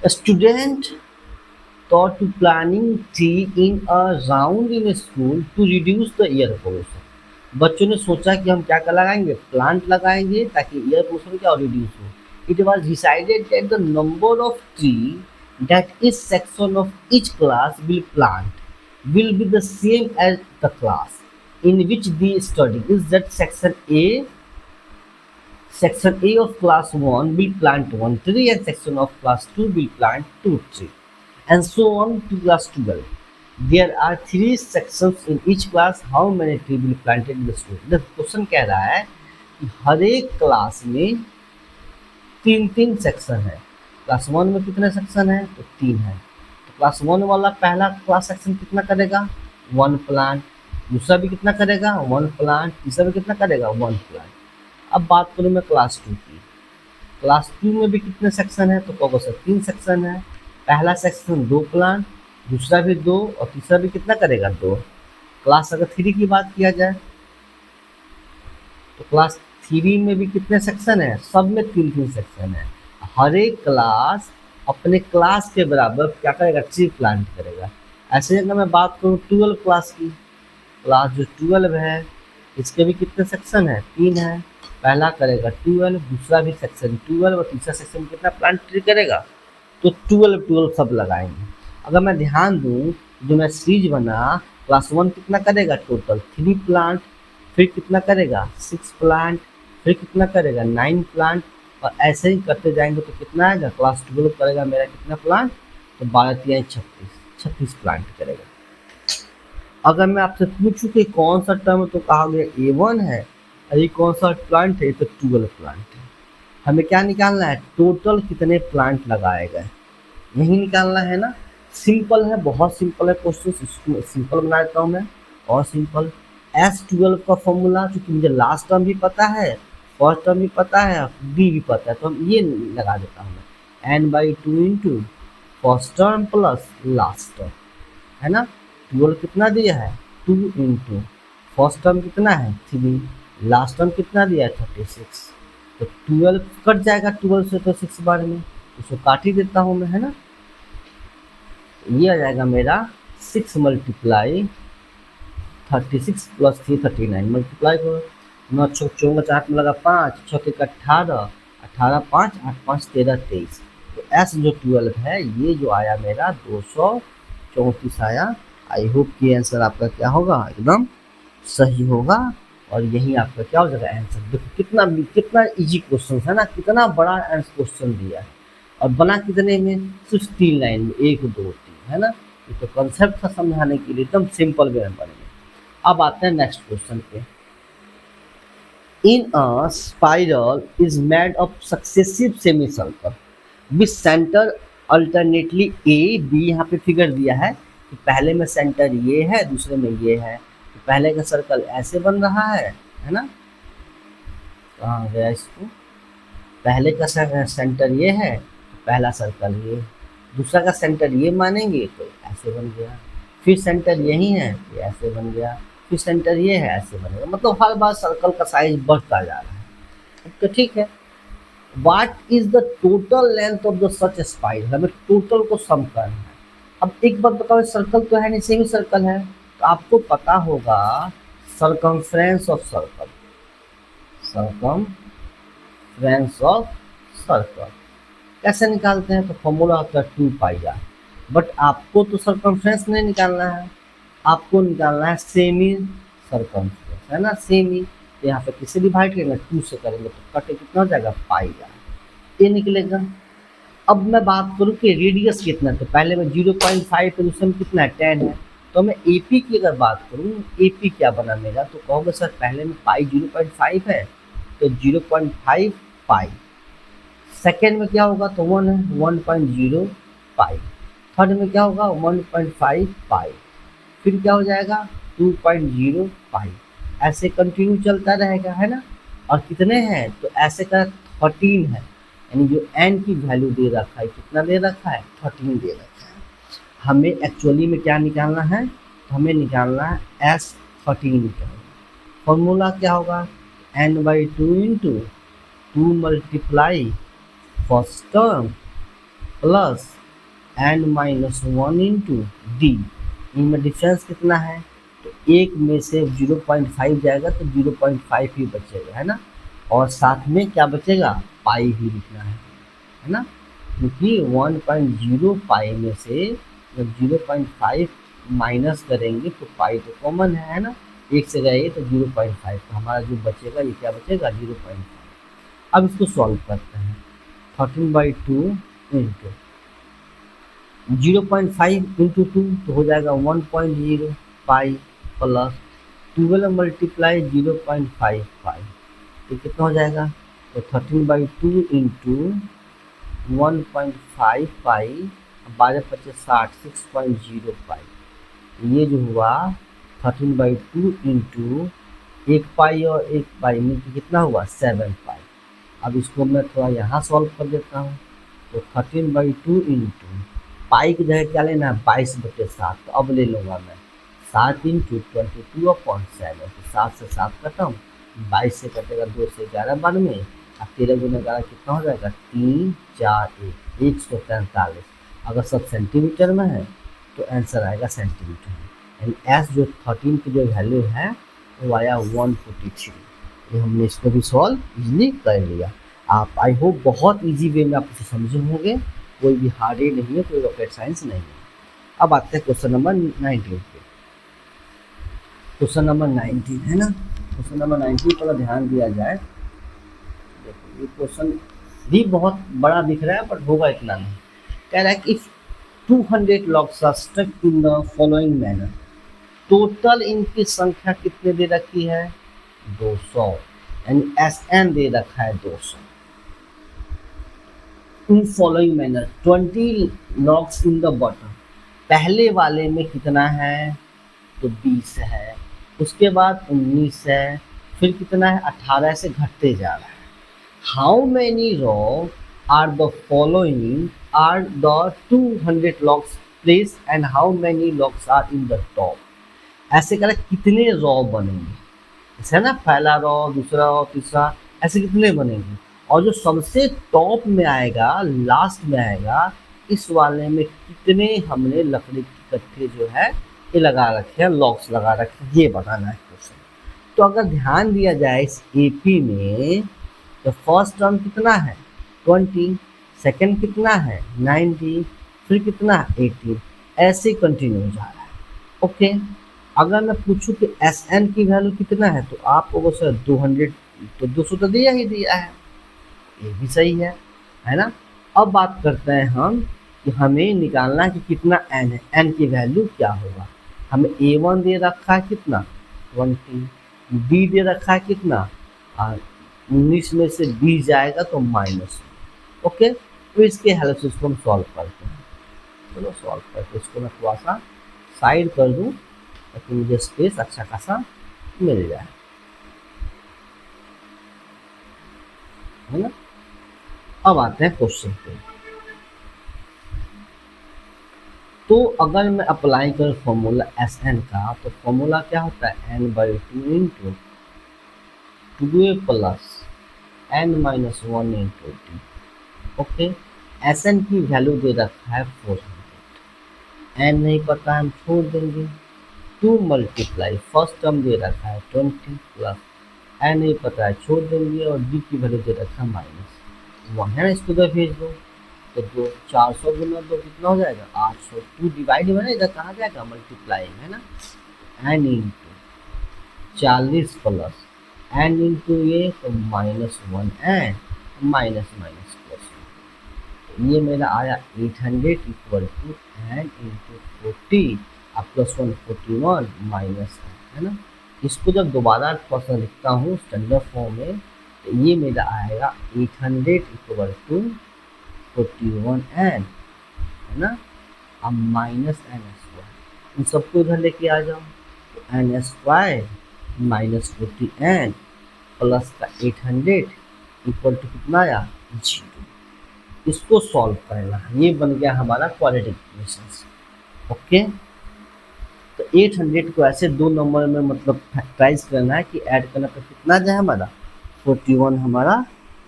student thought to planning tree in a round in a school to reduce the air pollution। बच्चों ने सोचा कि हम क्या लगाएंगे, प्लांट लगाएंगे ताकि एयर पोल्यूशन क्या रिड्यूस हो। It was decided that the number of tree that each section of each class will plant will be the same as the class in which they study, is that section A of class 1 will plant 1 tree and section of class 2 will plant 2 trees, and so on to class 12. There are 3 sections in each class. How many trees will be planted in the school? The question कह रहा है कि हर एक class में 3-3 section है। Class 1 में कितने section है, तो 3 है। तो क्लास 1 वाला पहला क्लास सेक्शन कितना करेगा, 1 प्लांट, दूसरा भी कितना करेगा 1 प्लांट, तीसरा भी कितना करेगा 1 प्लांट। अब बात करूँ मैं क्लास 2 की, क्लास 2 में भी कितने सेक्शन है, तो कहोगे सर 3 सेक्शन है। पहला सेक्शन 2 प्लांट, दूसरा भी 2 और तीसरा भी कितना करेगा 2। क्लास अगर 3 की बात किया जाए तो क्लास 3 में भी कितने सेक्शन है, सब में 3-3 सेक्शन है। हर एक क्लास अपने क्लास के बराबर क्या करेगा, ट्री प्लांट करेगा। ऐसे अगर मैं बात करूँ 12 क्लास की, क्लास जो 12 है इसके भी कितने सेक्शन है, 3 है। पहला करेगा 12, दूसरा भी सेक्शन 12 और तीसरा सेक्शन कितना प्लांट ट्री करेगा, तो 12 सब लगाएंगे। अगर मैं ध्यान दूँ जो मैं सीरीज बना, क्लास 1 कितना करेगा टोटल 3 प्लांट, फिर कितना करेगा 6 प्लांट, फिर कितना करेगा 9 प्लांट, और ऐसे ही करते जाएंगे तो कितना आएगा, क्लास 12 करेगा मेरा कितना प्लांट, तो 12 × 36 प्लांट करेगा। अगर मैं आपसे पूछूं कि कौन सा टर्म तो कहोगे A1 है, और ये कौन सा प्लांट है, तो 12 प्लांट है। हमें क्या निकालना है, टोटल कितने प्लांट लगाए गए, यही निकालना है ना। सिंपल है, बहुत सिंपल है क्वेश्चन, इसको सिंपल बना देता हूँ मैं और सिंपल। S12 का फॉर्मूला चूंकि मुझे लास्ट टर्म भी पता है, फर्स्ट टर्म भी पता है, डी भी पता है, तो हम ये लगा देता हूँ मैं, n/2 into first term plus last term, है ना। 12 कितना दिया है 2 इंटू फर्स्ट टर्म कितना है 3, लास्ट टर्म कितना दिया है 36, तो 12 कट जाएगा 12 से तो 6 बार में, उसको काट ही देता हूँ मैं, है ना। ये आ जाएगा मेरा 6 मल्टीप्लाई 36 प्लस 3 39 मल्टीप्लाई करो, 9 चौक 54 8 में लगा 5 6 के 18 18 5 8 5 13 23, तो एस जो 12 है ये जो आया मेरा 234 आया। आई होप कि आंसर आपका क्या होगा, एकदम सही होगा, और यही आपका क्या हो जाएगा आंसर। देखो कितना कितना इजी क्वेश्चन है ना, कितना बड़ा आंसर क्वेश्चन दिया है, और बना कितने में, सिर्फ 3 लाइन में, 1 2 3, है ना। ये तो कंसेप्ट था समझाने के लिए, एकदम सिंपल वे में बनेंगे। अब आते हैं नेक्स्ट क्वेश्चन पे। In a spiral is made of successive semicircle with centre alternately A B, यहाँ पे फिगर दिया है कि पहले में सेंटर ये है, दूसरे में ये है, तो पहले का सर्कल ऐसे बन रहा है ना। कहाँ गया इसको, पहले का सेंटर ये है, तो पहला सर्कल ये, दूसरा का सेंटर ये मानेंगे तो ऐसे बन गया, फिर सेंटर यही है ये ऐसे बन गया, फिर सेंटर ये है ऐसे बनेगा, मतलब हर बार सर्कल का साइज बढ़ता जा रहा है। तो ठीक है, what is the total length of the such spiral, हमें टोटल को सम करना है। अब एक बात बताओ, सर्कल तो है नहीं, सेमी सर्कल है, तो आपको पता होगा circumference of circle, circumference of circle कैसे निकालते हैं, तो फॉर्मूला होता है 2 पाई आर, बट आपको तो सर्कमफ्रेंस नहीं निकालना है, आपको निकालना है सेमी सर्कमफ्रेंस, है ना, सेमी। तो यहाँ पे किससे डिवाइड करेंगे, 2 से करेंगे, तो कटे कितना हो जाएगा पाई आर, ये निकलेगा। अब मैं बात करूँ कि रेडियस कितना है, तो पहले में 0.5 है, दूसरे में कितना है 10 है, तो मैं एपी की अगर बात करूँ, एपी क्या बना मेरा, तो कहोगे सर पहले में पाई 0.5 है, तो 0.5 पाई, सेकेंड में क्या होगा तो 1 है 1.0 पाई, थर्ड में क्या होगा 1.5 पाई, फिर क्या हो जाएगा 2.0 पाई, ऐसे कंटिन्यू चलता रहेगा, है ना। और कितने हैं, तो ऐसे का 13 है, यानी जो n की वैल्यू दे रखा है, कितना दे रखा है 13 दे रखा है। हमें एक्चुअली में क्या निकालना है, तो हमें निकालना है S13 निकालना। फॉर्मूला क्या होगा, n/2 into 2 multiply first term plus n-1 into D, इनमें डिफरेंस कितना है, तो एक में से 0.5 जाएगा तो 0.5 ही बचेगा, है ना, और साथ में क्या बचेगा पाई ही लिखना है ना, क्योंकि 1.0 पाई में से जब 0.5 माइनस करेंगे तो पाई तो कॉमन है ना, एक से गए तो 0.5, तो हमारा जो बचेगा ये क्या बचेगा 0.5। अब इसको सॉल्व करते हैं, 13/2 इंटू 0.5 इंटू 2 तो हो जाएगा 1.0 पाई प्लस 12 मल्टीप्लाई 0.5 पाई, तो कितना हो जाएगा, तो 13/2 इंटू 1.5 पाई, 12×5 = 6.0 पाई, ये जो हुआ 13/2 इंटू 1 पाई और 1 पाई मिलकर कितना हुआ 7 पाई। अब इसको मैं थोड़ा यहाँ सॉल्व कर देता हूँ, तो 13/2 इंटू पाई की जगह क्या लेना है 22/7, तो अब ले लूँगा मैं 7 इंटू 22/7, तो 7 से 7 खत्म, 22 से कटेगा 2 से 11 बार में, और 13 गुना 11 कितना हो जाएगा 3 4 1 143। अगर सब सेंटीमीटर में है तो आंसर आएगा सेंटीमीटर में, यानी एस जो 13 की जो वैल्यू है वो आया 143। ये हमने इसको भी सॉल्व इजीली कर लिया। आप आई होप बहुत इजी वे में आप इसे समझे होंगे, कोई भी हार्ड नहीं है, कोई रॉकेट साइंस नहीं है। अब आते हैं क्वेश्चन नंबर 19 पे। क्वेश्चन नंबर 19 है ना, क्वेश्चन नंबर 19 पर ध्यान दिया जाए। देखो ये क्वेश्चन भी बहुत बड़ा दिख रहा है बट होगा इतना नहीं। कह रहा है कि 200 logs are stuck in the following manner, total इनकी संख्या कितने दे रखी है 200, यानी Sn दे रखा है 200। In following manner 20 logs in the bottom, पहले वाले में कितना है तो 20 है, उसके बाद 19 है, फिर कितना है 18 से घटते जा रहा है। How many log are the following are the 200 logs place and how many logs are in the top. ऐसे करें कितने रॉ बनेंगे, ऐसे है ना, पहला रॉ, दूसरा रॉ, तीसरा, ऐसे कितने बनेंगे, और जो सबसे टॉप में आएगा, लास्ट में आएगा, इस वाले में कितने हमने लकड़ी के कट्टे जो है ये लगा रखे हैं, लॉक्स लगा रखे हैं, ये बताना है क्वेश्चन। तो अगर ध्यान दिया जाए इस एपी में, तो फर्स्ट टर्म कितना है 20, सेकंड कितना है 90, फिर कितना 18, ऐसे कंटिन्यू जा रहा है। ओके, अगर मैं पूछूं कि एस एन की वैल्यू कितना है, तो आपको वो सर 200, तो 200 तो दिया ही दिया है, ये भी सही है ना। अब बात करते हैं हम कि हमें निकालना है कि कितना एन है, एन की वैल्यू क्या होगा। हमें ए वन दे रखा है कितना 20, बी दे रखा है कितना 19 में से 20 जाएगा तो माइनस। ओके, तो इसके हेल्प से इसको हम सॉल्व करते हैं। चलो सॉल्व करके इसको मैं थोड़ा सा साइड कर दूं ताकि मुझे स्पेस अच्छा खासा मिल जाए, है ना। अब आते हैं क्वेश्चन पे। तो अगर मैं अप्लाई करूँ फॉर्मूला एस एन का, तो फॉर्मूला क्या होता है n by two into two a plus N minus one into t. Okay, s n की वैल्यू दे रखा है 400, एन नहीं पता है हम छोड़ देंगे, 2 मल्टीप्लाई फर्स्ट टर्म दे रखा है 20 प्लस एन नहीं पता है छोड़ देंगे, और डी की वैल्यू दे रखा है माइनस वन, है ना, इसको इधर भेज दो। तो दो 400 गुना दो कितना हो जाएगा 800, 2 डिवाइड में ना, इधर कहाँ जाएगा मल्टीप्लाई, है ना, n into 40 plus n into ये तो minus one n, minus minus plus, ये मेरा आया 800 इक्वल टू एन इंटू 40 अब प्लस वन 41 माइनस, है ना। इसको जब दोबारा थोड़ा सा लिखता हूँ स्टैंडर्ड फॉर्म में, तो ये मेरा आएगा 800 इक्वल टू 41 एन, है ना, अब माइनस एन स्क्वायर, इन सबको इधर लेके आ जाओ, तो n square minus 40 n plus का 800 इक्वल टू कितना आया 0। इसको सॉल्व करना है, ये बन गया हमारा क्वाड्रेटिक इक्वेशन। ओके, तो 800 को ऐसे दो नंबर में मतलब फैक्टराइज करना है कि ऐड करना, तो कितना जाए हमारा 41 हमारा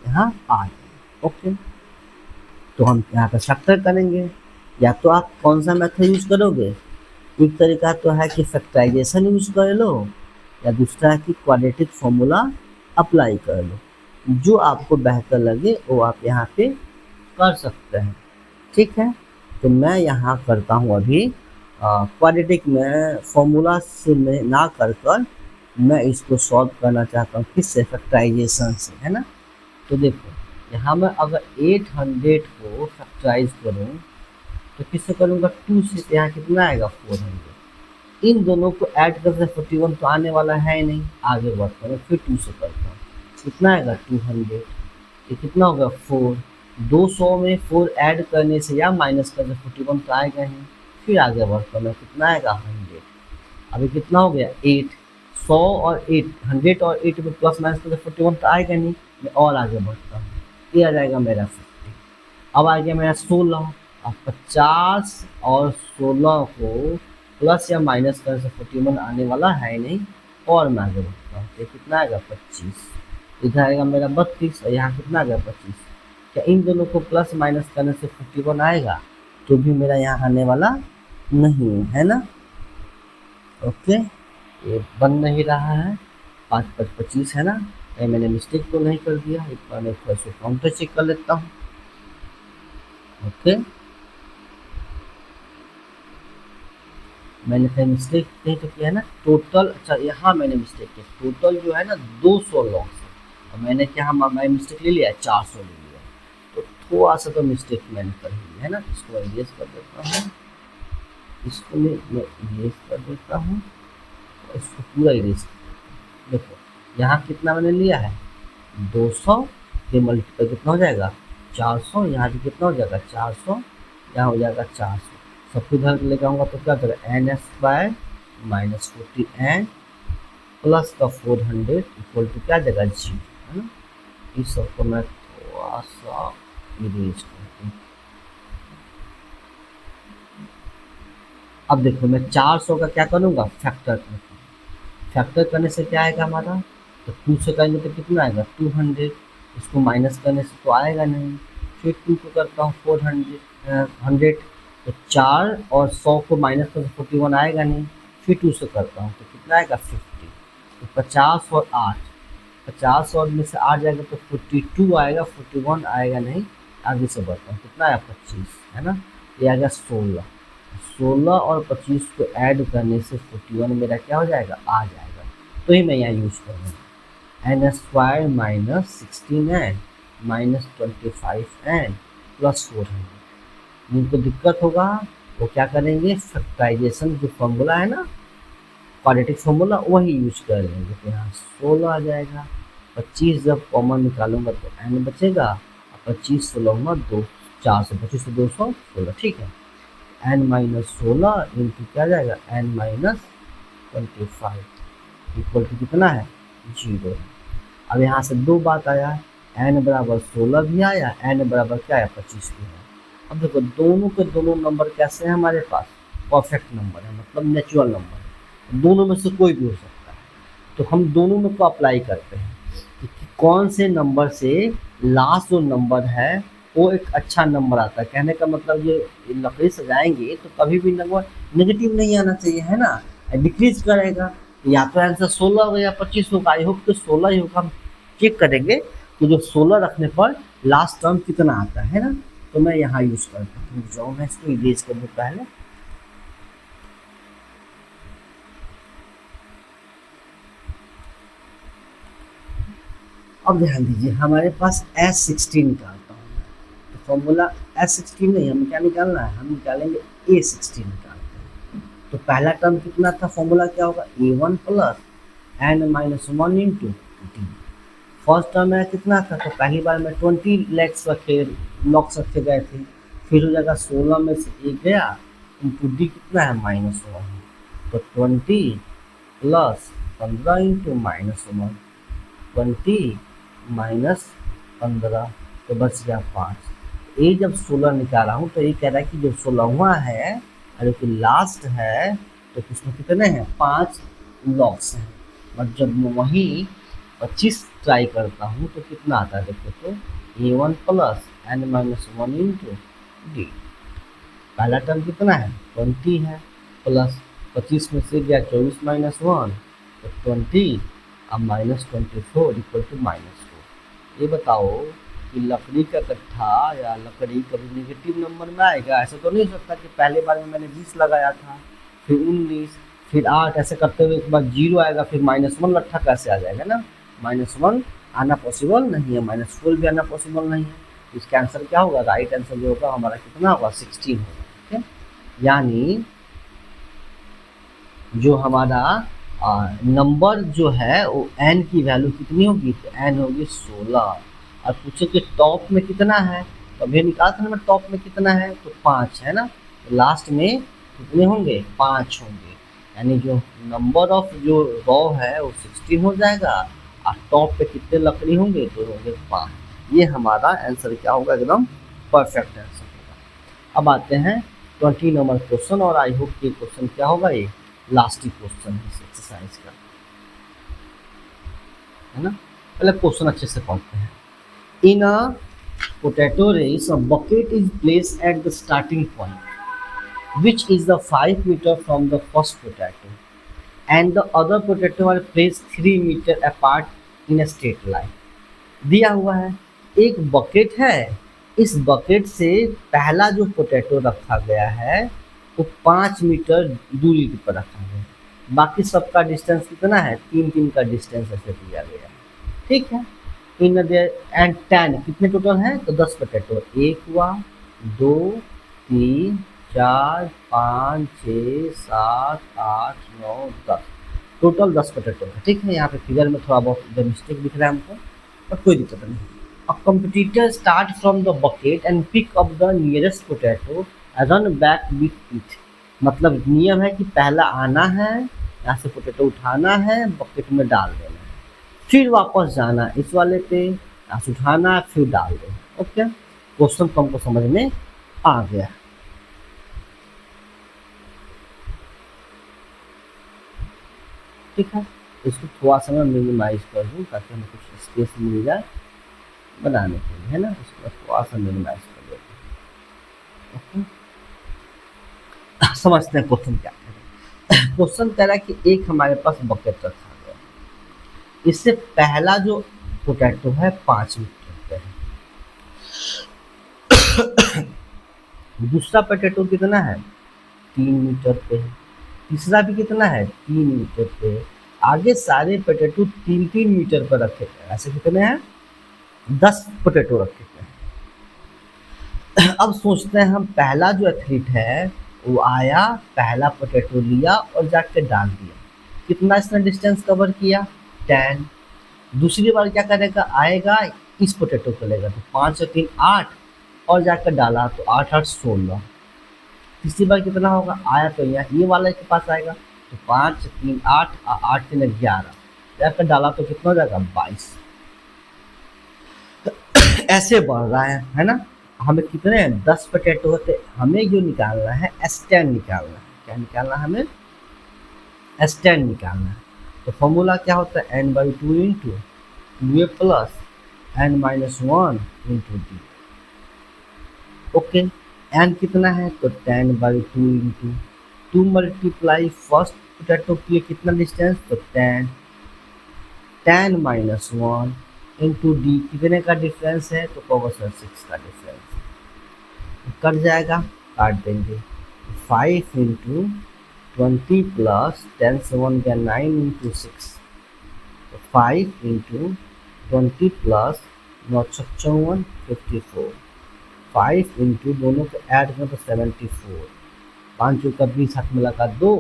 यहाँ आ जाए। ओके, तो हम यहाँ पे फैक्टर करेंगे, या तो आप कौन सा मेथड यूज करोगे, एक तरीका तो है कि फैक्टराइजेशन यूज कर लो, या दूसरा है कि क्वाड्रेटिक फॉर्मूला अप्लाई कर लो, जो आपको बेहतर लगे वो आप यहाँ पे कर सकते हैं। ठीक है, तो मैं यहाँ करता हूँ अभी क्वाड्रेटिक में फॉर्मूला से मैं ना कर मैं इसको सॉल्व करना चाहता हूँ किससे, फैक्टराइजेशन से, है ना। तो देखो यहाँ मैं अगर 800 को फैक्टराइज करूँ तो किससे करूँगा 2 से, तो यहाँ कितना आएगा 400, इन दोनों को ऐड करके 41 तो आने वाला है ही नहीं, आगे बढ़ता हूँ फिर 2 से करता हूँ, कितना आएगा 200, ये कितना होगा 4, 200 में 4 ऐड करने से या माइनस करने 41 तो आएगा ही, फिर आगे बढ़ता हूँ कितना आएगा 100, अभी कितना हो गया 8, 100 और 8, 100 और 8 में प्लस माइनस करके 41 तो आएगा नहीं, मैं और आगे बढ़ता हूँ, ये आ जाएगा मेरा 50। अब आ गया मेरा 16, अब 50 और 16 को प्लस या माइनस करने से 41 आने वाला है नहीं, और मैं आगे बढ़ता हूँ, तो कितना आएगा 25, इधर आएगा मेरा 32 और यहाँ कितना आ गया 25, क्या इन दोनों को प्लस माइनस करने से 51 आएगा, तो भी मेरा यहाँ आने वाला नहीं है ना। ओके, ये बन नहीं रहा है, 5 5 25 है ना, ये मैंने मिस्टेक तो नहीं कर दिया, एक बार मैं थोड़ा सा काउंटर चेक कर लेता हूँ। ओके, मैंने कहीं मिस्टेक नहीं तो किया है ना, टोटल, अच्छा यहाँ मैंने मिस्टेक किया, टोटल जो है ना 200 लॉक्स है, और मैंने क्या मैं मिस्टेक ले लिया 400 ले लिया, तो थोड़ा सा तो मिस्टेक मैंने कर लिया है ना, इसको इरेज कर देता हूँ, इसको मैं इरेज कर देता हूँ, इसको पूरा इरेज कर देता हूँ। देखो यहाँ कितना मैंने लिया है 200, ये मल्टीपल कितना हो जाएगा 400, यहाँ भी कितना हो जाएगा 400, यहाँ हो जाएगा 400, सबको इधर लेकर आऊँगा तो क्या करेगा n square minus 40 n plus का 400 इक्वल टू क्या जगह जी, है ना। इस सबको मैं थोड़ा सा इरेज करती हूँ, अब देखो मैं 400 का क्या करूँगा, फैक्टर करूँगा। फैक्टर करने से क्या आएगा हमारा, तो 2 से करेंगे तो कितना आएगा 200, इसको माइनस करने से तो आएगा नहीं, फिर 2 को करता हूँ 100, तो 4 और 100 को माइनस करके 41 आएगा नहीं, फिर 2 से करता हूँ तो कितना आएगा 50, तो 50 और 8, 50 और में से 8 जाएगा तो 42 आएगा, 41 आएगा नहीं, आगे से बढ़ता हूँ कितना आया 25, है ना, ये आ गया 16, 16 और 25 को ऐड करने से 41 मेरा क्या हो जाएगा आ जाएगा, तो ही मैं यहाँ यूज़ करूँगा। N square minus 16n minus 25n plus 400, जिनको दिक्कत होगा वो क्या करेंगे, फैक्टराइजेशन जो फॉर्मूला है ना, क्वाड्रेटिक फॉर्मूला वही यूज कर लेंगे, तो यहाँ 16 आ जाएगा। 25 जब कॉमन निकालूंगा तो n बचेगा, और 25 16 2 425 से 216, ठीक है। n माइनस 16 इंटू क्या जाएगा n माइनस 25 इक्वल टू कितना है 0। अब यहाँ से दो बात आया, n बराबर 16 भी आया, n बराबर क्या आया 25 भी आया। अब देखो दोनों के दोनों नंबर कैसे हैं हमारे पास, परफेक्ट नंबर है, मतलब नेचुरल नंबर है, दोनों में से कोई भी हो सकता है। तो हम दोनों में को अप्लाई करते हैं कि कौन से नंबर से लास्ट जो नंबर है वो एक अच्छा नंबर आता है। कहने का मतलब ये लकड़ी सजाएंगे तो कभी भी नंबर नेगेटिव नहीं आना चाहिए, है ना, डिक्रीज करेगा, या तो आंसर 16 होगा या 25 होगा। आई होप तो 16 ही होगा। हम चेक करेंगे कि जो 16 रखने पर लास्ट टर्म कितना आता है ना, तो मैं यहाँ यूज करता हूँ। जाओ मैं इसको इरेज कर दूँ पहले। अब ध्यान दीजिए हमारे पास S16 निकालता हूँ मैं, तो फॉर्मूला S16 नहीं, हमें क्या निकालना है, हम निकालेंगे A16 निकालते हैं। तो पहला टर्म कितना था, फॉर्मूला क्या होगा A1 plus n minus 1 into D. First term में कितना था, तो पहली बार में 20 लैक्स रखे लॉक्स रखे गए थे, फिर हो जाएगा 16 में से एक गया इंटू डी कितना है -1, तो 20 प्लस 15 इंटू -1, 20 माइनस 15, तो बच गया 5। ये जब 16 निकाला हूँ तो ये कह रहा है कि जो 16वां है और जो कि लास्ट है तो उसमें कितने हैं 5 लॉक्स हैं। और जब मैं वही 25 ट्राई करता हूँ तो कितना आता है देखो, तो A1 plus n minus 1 into D. पहला टर्म कितना है 20 है, प्लस 25 में से गया 24 माइनस 1 तो 20, अब -24 इक्वल टू -4। ये बताओ कि लकड़ी का कट्ठा या लकड़ी कभी नेगेटिव नंबर में आएगा? ऐसा तो नहीं हो सकता कि पहले बार में मैंने 20 लगाया था, फिर 19, फिर 8, ऐसे करते हुए एक बार 0 आएगा, फिर -1 लट्ठा कैसे आ जाएगा ना, -1 आना पॉसिबल नहीं है, -4 भी आना पॉसिबल नहीं है। इसका आंसर क्या होगा, राइट आंसर जो होगा हमारा कितना होगा 16 होगा, ठीक है। यानी जो हमारा नंबर जो है वो n की वैल्यू कितनी होगी, तो n होगी 16। और पूछे कि टॉप में कितना है, तो अभी निकाल सकते हैं टॉप में कितना है, तो 5 है ना, तो लास्ट में कितने होंगे 5 होंगे। यानी जो नंबर ऑफ जो रॉ है वो 16 हो जाएगा, और टॉप पे कितने लकड़ी होंगे, तो होंगे 5। ये हमारा आंसर क्या होगा, एकदम परफेक्ट आंसर होगा। अब आते हैं 20 नंबर क्वेश्चन, और आई होप ये क्वेश्चन क्या होगा, ये लास्ट ही क्वेश्चन है इस एक्सरसाइज का, है ना। पहले क्वेश्चन अच्छे से पढ़ते हैं। In a potato race a bucket is placed at the starting point which is the 5 metre from the first potato and the other potato are placed 3 metre apart in a straight line. दिया हुआ है एक bucket है, इस bucket से पहला जो potato रखा गया है वो 5 मीटर दूरी पर रखा गया है, बाकी सबका डिस्टेंस कितना है 3-3 का डिस्टेंस ऐसे दिया गया है, ठीक है। इन एंड 10 कितने टोटल हैं, तो 10 पोटैटो, 1 हुआ 2 3 4 5 6 7 8 9 10, टोटल 10 पोटैटो है, ठीक है। यहाँ पे फिगर में थोड़ा बहुत इधर मिस्टेक दिख रहा है हमको, पर कोई दिक्कत नहीं। A competitor start from the bucket and pick up the nearest potato and run back with it। मतलब नियम है कि पहला आना है, यहाँ से पोटैटो उठाना है, बकेट में डाल देना है, फिर वापस जाना इस वाले पे, यहाँ से उठाना है, फिर डाल देना। ओके, क्वेश्चन तो हमको समझ में आ गया। ठीक है, इसको थोड़ा सा मैं मिनिमाइज कर दूँ ताकि हमें कुछ स्पेस मिल जाए बनाने के लिए, है ना। इसको थोड़ा सा मिनिमाइज कर देते हैं। ओके, समझते हैं क्वेश्चन क्या है। क्वेश्चन कह रहा है कि एक हमारे पास बकेट रखा गया, इससे पहला जो पोटैटो है 5 मीटर पे है, दूसरा पोटैटो कितना है 3 मीटर पे है, तीसरा भी कितना है 3 मीटर पे है, आगे सारे पोटैटो 3-3 मीटर पर रखे गए, ऐसे कितने हैं 10 पोटैटो रखे गए। अब सोचते हैं हम, पहला जो एथलीट है वो आया, पहला पोटैटो लिया और जाके डाल दिया, कितना इसने डिस्टेंस कवर किया 10। दूसरी बार क्या करेगा, आएगा इस पोटैटो को लेगा तो 5 और 3 8 और जाकर डाला तो 8 8 16। तीसरी बार कितना होगा, आया तो यहाँ ये वाला के पास आएगा तो 5 3 8 8 3 11 जाकर डाला तो कितना हो जाएगा 22। ऐसे बढ़ रहा है ना। हमें कितने 10 पोटैटो होते, हमें जो निकालना है S10 निकालना है, क्या निकालना है हमें S10 निकालना है। तो फॉर्मूला क्या होता है n/2 into a plus n-1 into d. Okay, n कितना है तो 10/2 इंटू 2 मल्टीप्लाई फर्स्ट पोटैटो के लिए कितना डिस्टेंस तो 10 10-1 इंटू डी कितने का डिफरेंस है तो पावर 6 का डिफरेंस कट जाएगा, काट देंगे 5 इंटू 20 प्लस 10 से 1 गया 9 इंटू 6 तो 5 इंटू 20 प्लस 9 54 54 5 इंटू दोनों को ऐड करें तो 74 5 का 20 हाथ में लगा 2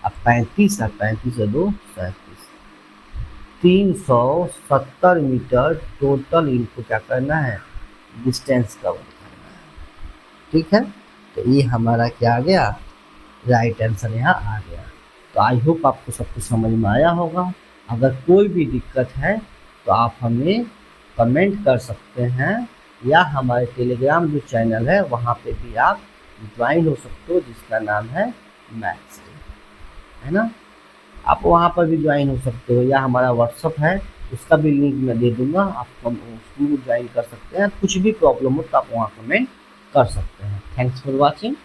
अब 35 है 35 से 2 37 370 मीटर टोटल इनको क्या करना है डिस्टेंस कवर करना है। ठीक है, तो ये हमारा क्या आ गया राइट आंसर यहाँ आ गया। तो आई होप आपको सब कुछ समझ में आया होगा। अगर कोई भी दिक्कत है तो आप हमें कमेंट कर सकते हैं या हमारे टेलीग्राम जो चैनल है वहाँ पे भी आप ज्वाइन हो सकते हो जिसका नाम है मैथ्स, है ना। आप वहाँ पर भी ज्वाइन हो सकते हो या हमारा व्हाट्सअप है उसका भी लिंक मैं दे दूँगा, आप उसको ज्वाइन कर सकते हैं। कुछ भी प्रॉब्लम हो तो आप वहाँ कमेंट कर सकते हैं। Thanks for watching.